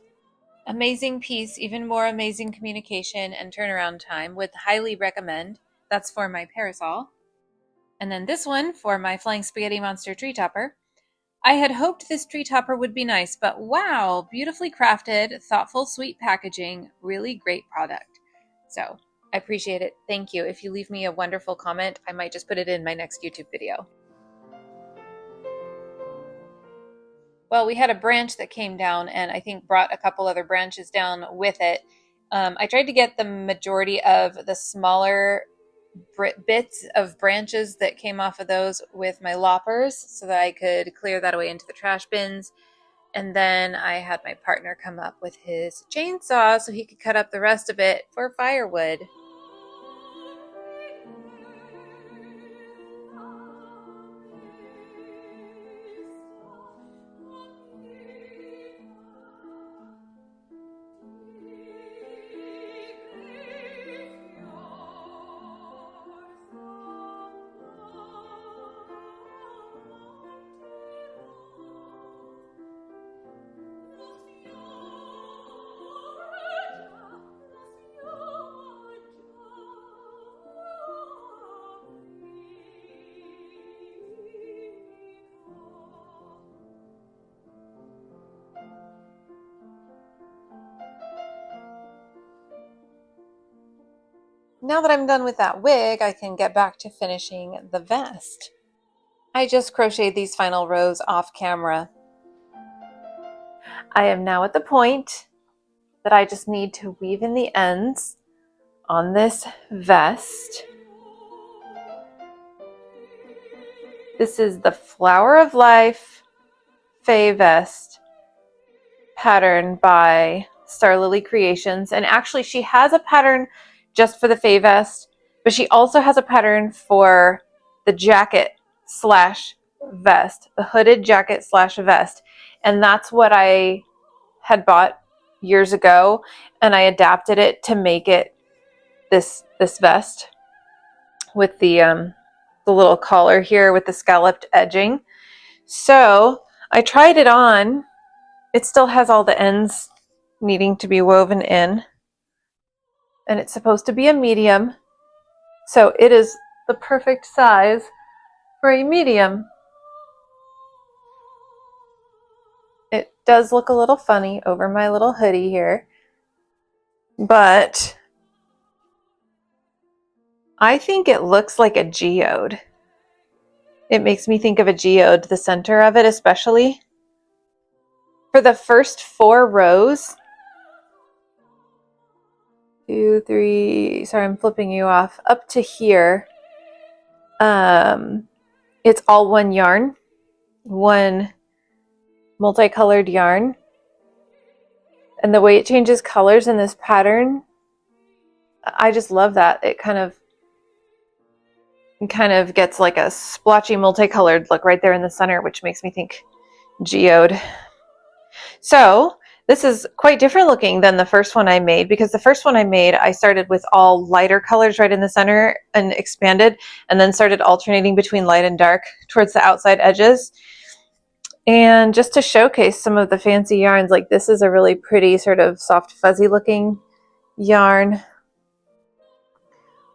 Speaker 1: Amazing piece, even more amazing communication and turnaround time, with highly recommend. That's for my parasol. And then this one for my Flying Spaghetti Monster tree topper. I had hoped this tree topper would be nice, but wow, beautifully crafted, thoughtful, sweet packaging, really great product. So I appreciate it. Thank you. If you leave me a wonderful comment, I might just put it in my next YouTube video. Well, we had a branch that came down and I think brought a couple other branches down with it. I tried to get the majority of the smaller bits of branches that came off of those with my loppers so that I could clear that away into the trash bins. And then I had my partner come up with his chainsaw so he could cut up the rest of it for firewood. Now that I'm done with that wig, I can get back to finishing the vest. I just crocheted these final rows off camera. I am now at the point that I just need to weave in the ends on this vest. This is the Flower of Life Faye Vest pattern by Star Lily Creations. And actually she has a pattern just for the Faye Vest, but she also has a pattern for the jacket slash vest, the hooded jacket slash vest. And that's what I had bought years ago, and I adapted it to make it this vest with the little collar here with the scalloped edging. So I tried it on. It still has all the ends needing to be woven in, and it's supposed to be a medium, so it is the perfect size for a medium. It does look a little funny over my little hoodie here, but I think it looks like a geode. It makes me think of a geode, the center of it especially. For the first 4 rows, 2, 3, sorry, I'm flipping you off, up to here, it's all one yarn, one multicolored yarn. And the way it changes colors in this pattern, I just love that. It kind of gets like a splotchy multicolored look right there in the center, which makes me think geode. So this is quite different looking than the first one I made, because the first one I made, I started with all lighter colors right in the center and expanded, and then started alternating between light and dark towards the outside edges. And just to showcase some of the fancy yarns, like this is a really pretty sort of soft fuzzy looking yarn.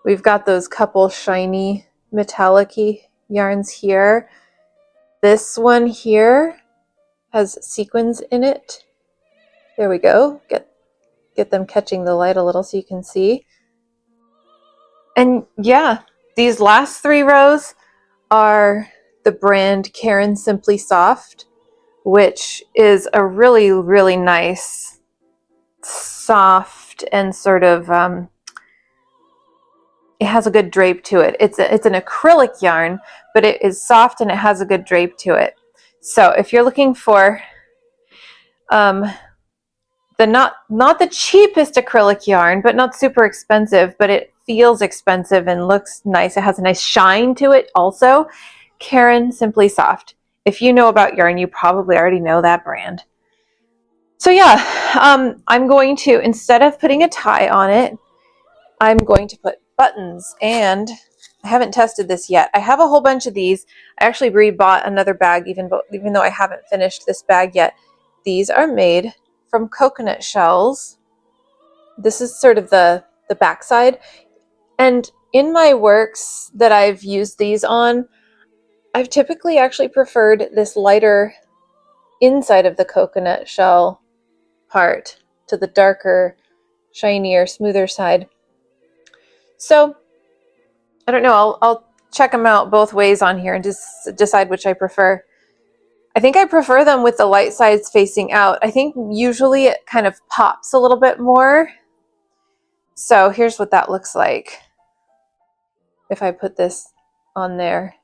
Speaker 1: We've got those couple shiny metallic-y yarns here. This one here has sequins in it. There we go. Get them catching the light a little so you can see. And yeah, these last 3 rows are the brand Caron Simply Soft, which is a really, really nice, soft, and sort of, it has a good drape to it. It's an acrylic yarn, but it is soft and it has a good drape to it. So if you're looking for the not the cheapest acrylic yarn, but not super expensive, but it feels expensive and looks nice, it has a nice shine to it also, Caron Simply Soft. If you know about yarn, you probably already know that brand. So yeah, I'm going to, instead of putting a tie on it, I'm going to put buttons. And I haven't tested this yet. I have a whole bunch of these. I actually rebought another bag even though I haven't finished this bag yet. These are made from coconut shells. This is sort of the backside. And in my works that I've used these on, I've typically actually preferred this lighter inside of the coconut shell part to the darker, shinier, smoother side. So I don't know, I'll check them out both ways on here and just decide which I prefer. I think I prefer them with the light sides facing out. I think usually it kind of pops a little bit more. So here's what that looks like if I put this on there,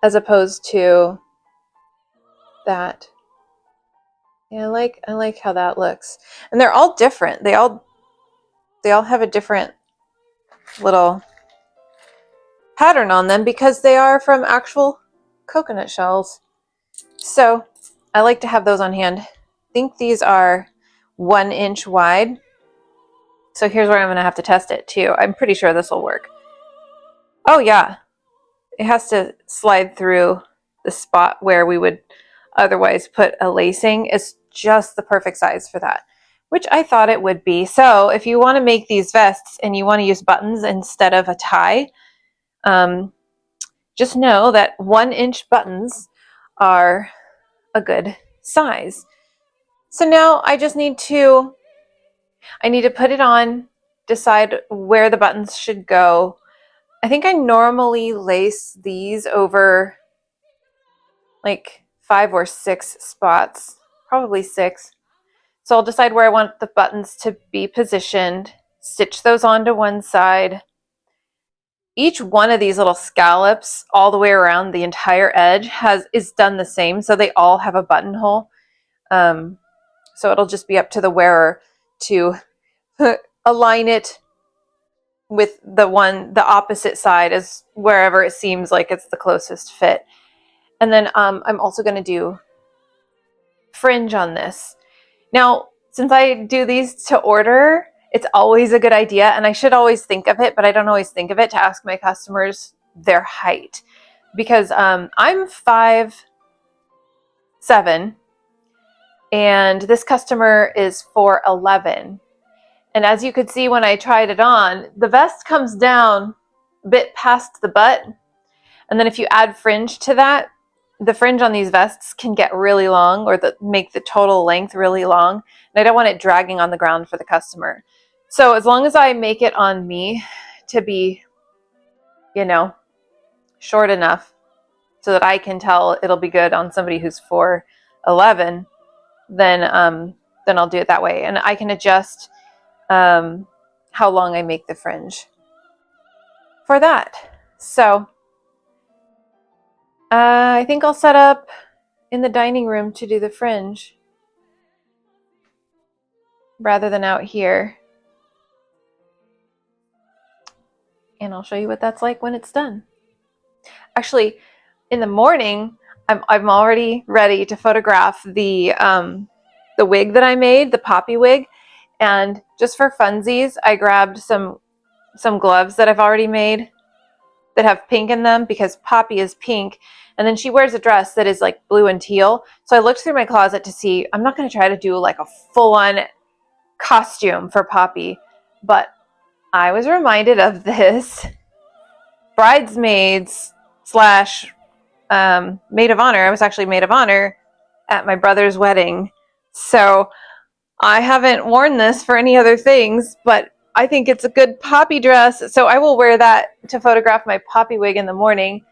Speaker 1: as opposed to that. Yeah, I like how that looks. And they're all different. They all have a different little pattern on them because they are from actual coconut shells. So I like to have those on hand. I think these are 1 inch wide. So here's where I'm going to have to test it too. I'm pretty sure this will work. Oh yeah, it has to slide through the spot where we would otherwise put a lacing. It's just the perfect size for that, which I thought it would be. So if you want to make these vests and you want to use buttons instead of a tie, just know that 1 inch buttons are a good size. So now I just need to put it on, decide where the buttons should go. I think I normally lace these over like 5 or 6 spots, probably 6. So I'll decide where I want the buttons to be positioned, stitch those onto one side. Each one of these little scallops all the way around the entire edge is done the same, so they all have a buttonhole. So it'll just be up to the wearer to align it with the opposite side as wherever it seems like it's the closest fit. And then I'm also going to do fringe on this. Now, since I do these to order, it's always a good idea, and I should always think of it, but I don't always think of it, to ask my customers their height, because I'm 5'7", and this customer is 4'11". And as you could see when I tried it on, the vest comes down a bit past the butt, and then if you add fringe to that, the fringe on these vests can get really long, or make the total length really long, and I don't want it dragging on the ground for the customer. So as long as I make it on me to be, short enough so that I can tell it'll be good on somebody who's 4'11", then I'll do it that way, and I can adjust how long I make the fringe for that. So I think I'll set up in the dining room to do the fringe rather than out here. And I'll show you what that's like when it's done. Actually, in the morning, I'm already ready to photograph the wig that I made, the poppy wig. And just for funsies, I grabbed some gloves that I've already made that have pink in them, because Poppy is pink, and then she wears a dress that is like blue and teal. So I looked through my closet to see, I'm not going to try to do like a full-on costume for Poppy, but I was reminded of this bridesmaids / maid of honor. I was actually maid of honor at my brother's wedding, so I haven't worn this for any other things, but I think it's a good Poppy dress, so I will wear that to photograph my Poppy wig in the morning.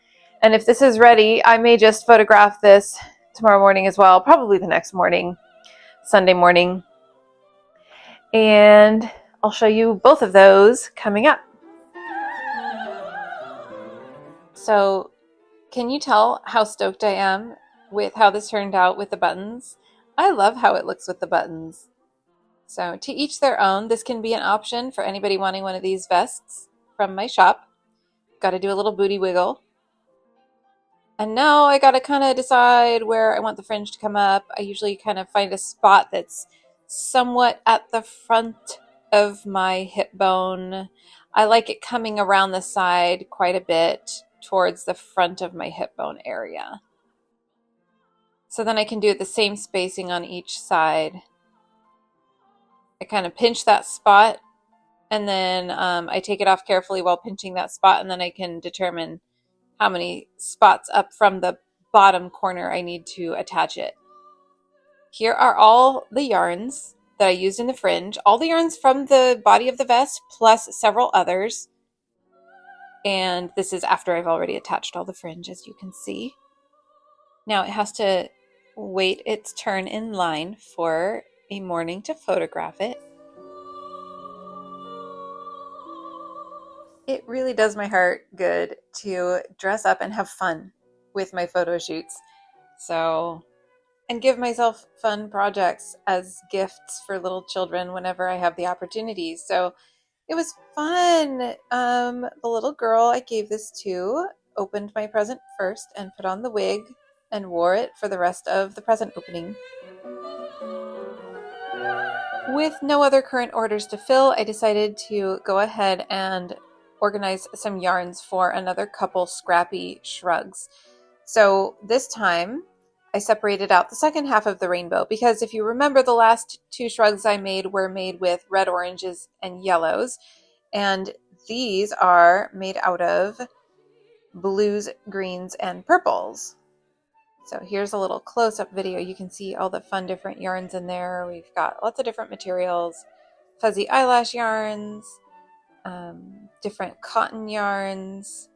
Speaker 1: And if this is ready, I may just photograph this tomorrow morning as well, probably the next morning, Sunday morning. And I'll show you both of those coming up. So can you tell how stoked I am with how this turned out with the buttons? I love how it looks with the buttons. So to each their own. This can be an option for anybody wanting one of these vests from my shop. Got to do a little booty wiggle. And now I got to kind of decide where I want the fringe to come up. I usually kind of find a spot that's somewhat at the front of my hip bone. I like it coming around the side quite a bit towards the front of my hip bone area. So then I can do the same spacing on each side. I kind of pinch that spot, and then I take it off carefully while pinching that spot, and then I can determine how many spots up from the bottom corner I need to attach it. Here are all the yarns that I used in the fringe, all the yarns from the body of the vest plus several others. And this is after I've already attached all the fringe, as you can see.
Speaker 2: Now it has to wait its turn in line for a morning to photograph it. It really does my heart good to dress up and have fun with my photo shoots. So, and give myself fun projects as gifts for little children whenever I have the opportunity. So it was fun. The little girl I gave this to opened my present first and put on the wig and wore it for the rest of the present opening. With no other current orders to fill, I decided to go ahead and organize some yarns for another couple scrappy shrugs. So this time I separated out the second half of the rainbow because if you remember, the last two shrugs I made were made with red, oranges, and yellows, and these are made out of blues, greens, and purples. So here's a little close-up video. You can see all the fun different yarns in there. We've got lots of different materials, fuzzy eyelash yarns, different cotton yarns,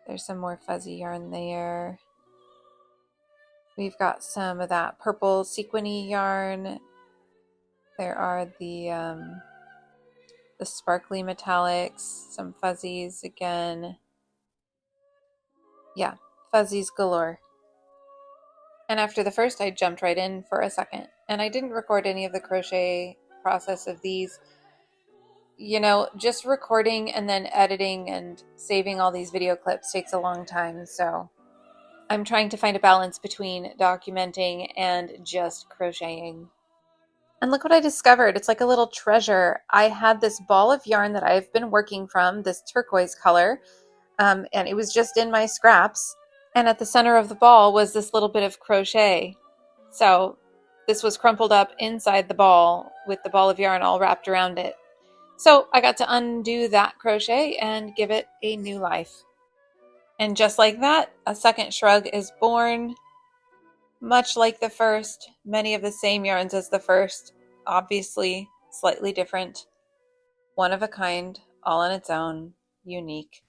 Speaker 2: there's some more fuzzy yarn there. We've got some of that purple sequiny yarn. There are the sparkly metallics, some fuzzies again. Yeah, fuzzies galore. And after the first, I jumped right in for a second. And I didn't record any of the crochet process of these. You know, just recording and then editing and saving all these video clips takes a long time. So I'm trying to find a balance between documenting and just crocheting. And look what I discovered. It's like a little treasure. I had this ball of yarn that I've been working from, this turquoise color, and it was just in my scraps. And at the center of the ball was this little bit of crochet. So this was crumpled up inside the ball with the ball of yarn all wrapped around it. So I got to undo that crochet and give it a new life. And just like that, a second shrug is born. Much like the first, many of the same yarns as the first, obviously slightly different, one of a kind, all on its own, unique.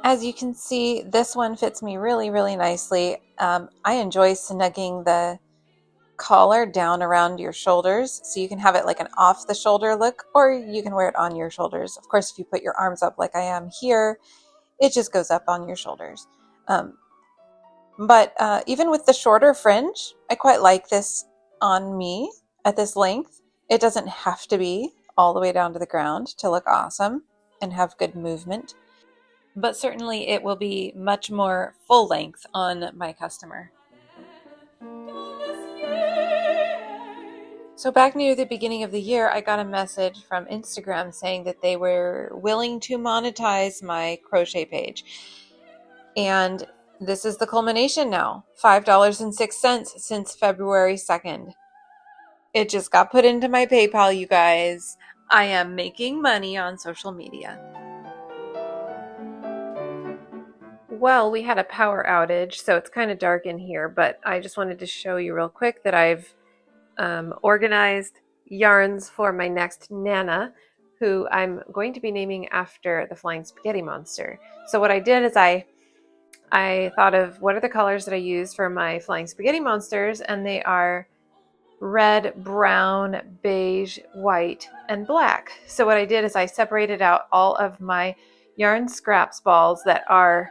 Speaker 2: As you can see, this one fits me really, really nicely. I enjoy snugging the collar down around your shoulders so you can have it like an off the shoulder look, or you can wear it on your shoulders. Of course, if you put your arms up like I am here, it just goes up on your shoulders. But even with the shorter fringe, I quite like this on me at this length. It doesn't have to be all the way down to the ground to look awesome and have good movement, but certainly it will be much more full length on my customer. So back near the beginning of the year, I got a message from Instagram saying that they were willing to monetize my crochet page. And this is the culmination now, $5.06 since February 2nd. It just got put into my PayPal, you guys. I am making money on social media. Well, we had a power outage, so it's kind of dark in here, but I just wanted to show you real quick that I've organized yarns for my next Nana, who I'm going to be naming after the Flying Spaghetti Monster. So what I did is I thought of what are the colors that I use for my Flying Spaghetti Monsters, and they are red, brown, beige, white, and black. So what I did is I separated out all of my yarn scraps balls that are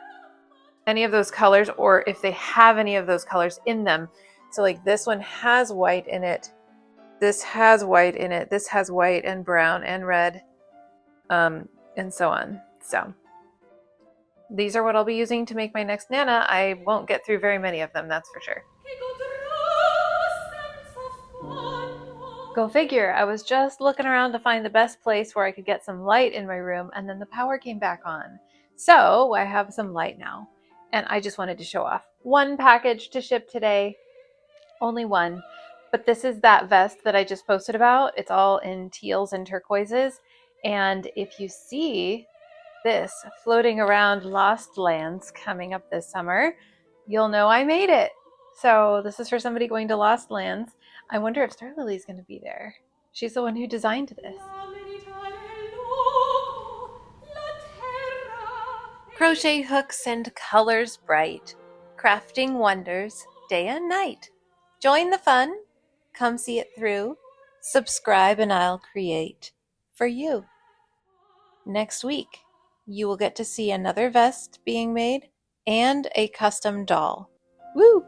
Speaker 2: any of those colors, or if they have any of those colors in them. So like this one has white in it, this has white in it, this has white and brown and red, and so on. So these are what I'll be using to make my next Nana. I won't get through very many of them, that's for sure. Go figure. I was just looking around to find the best place where I could get some light in my room, and then the power came back on. So I have some light now. and I just wanted to show off. One package to ship today, only one. But this is that vest that I just posted about. It's all in teals and turquoises. And if you see this floating around Lost Lands coming up this summer, you'll know I made it. So this is for somebody going to Lost Lands. I wonder if Star Lily's going to be there. She's the one who designed this.
Speaker 1: Crochet hooks and colors bright, crafting wonders day and night. Join the fun, come see it through, subscribe and I'll create for you. Next week, you will get to see another vest being made and a custom doll. Woo!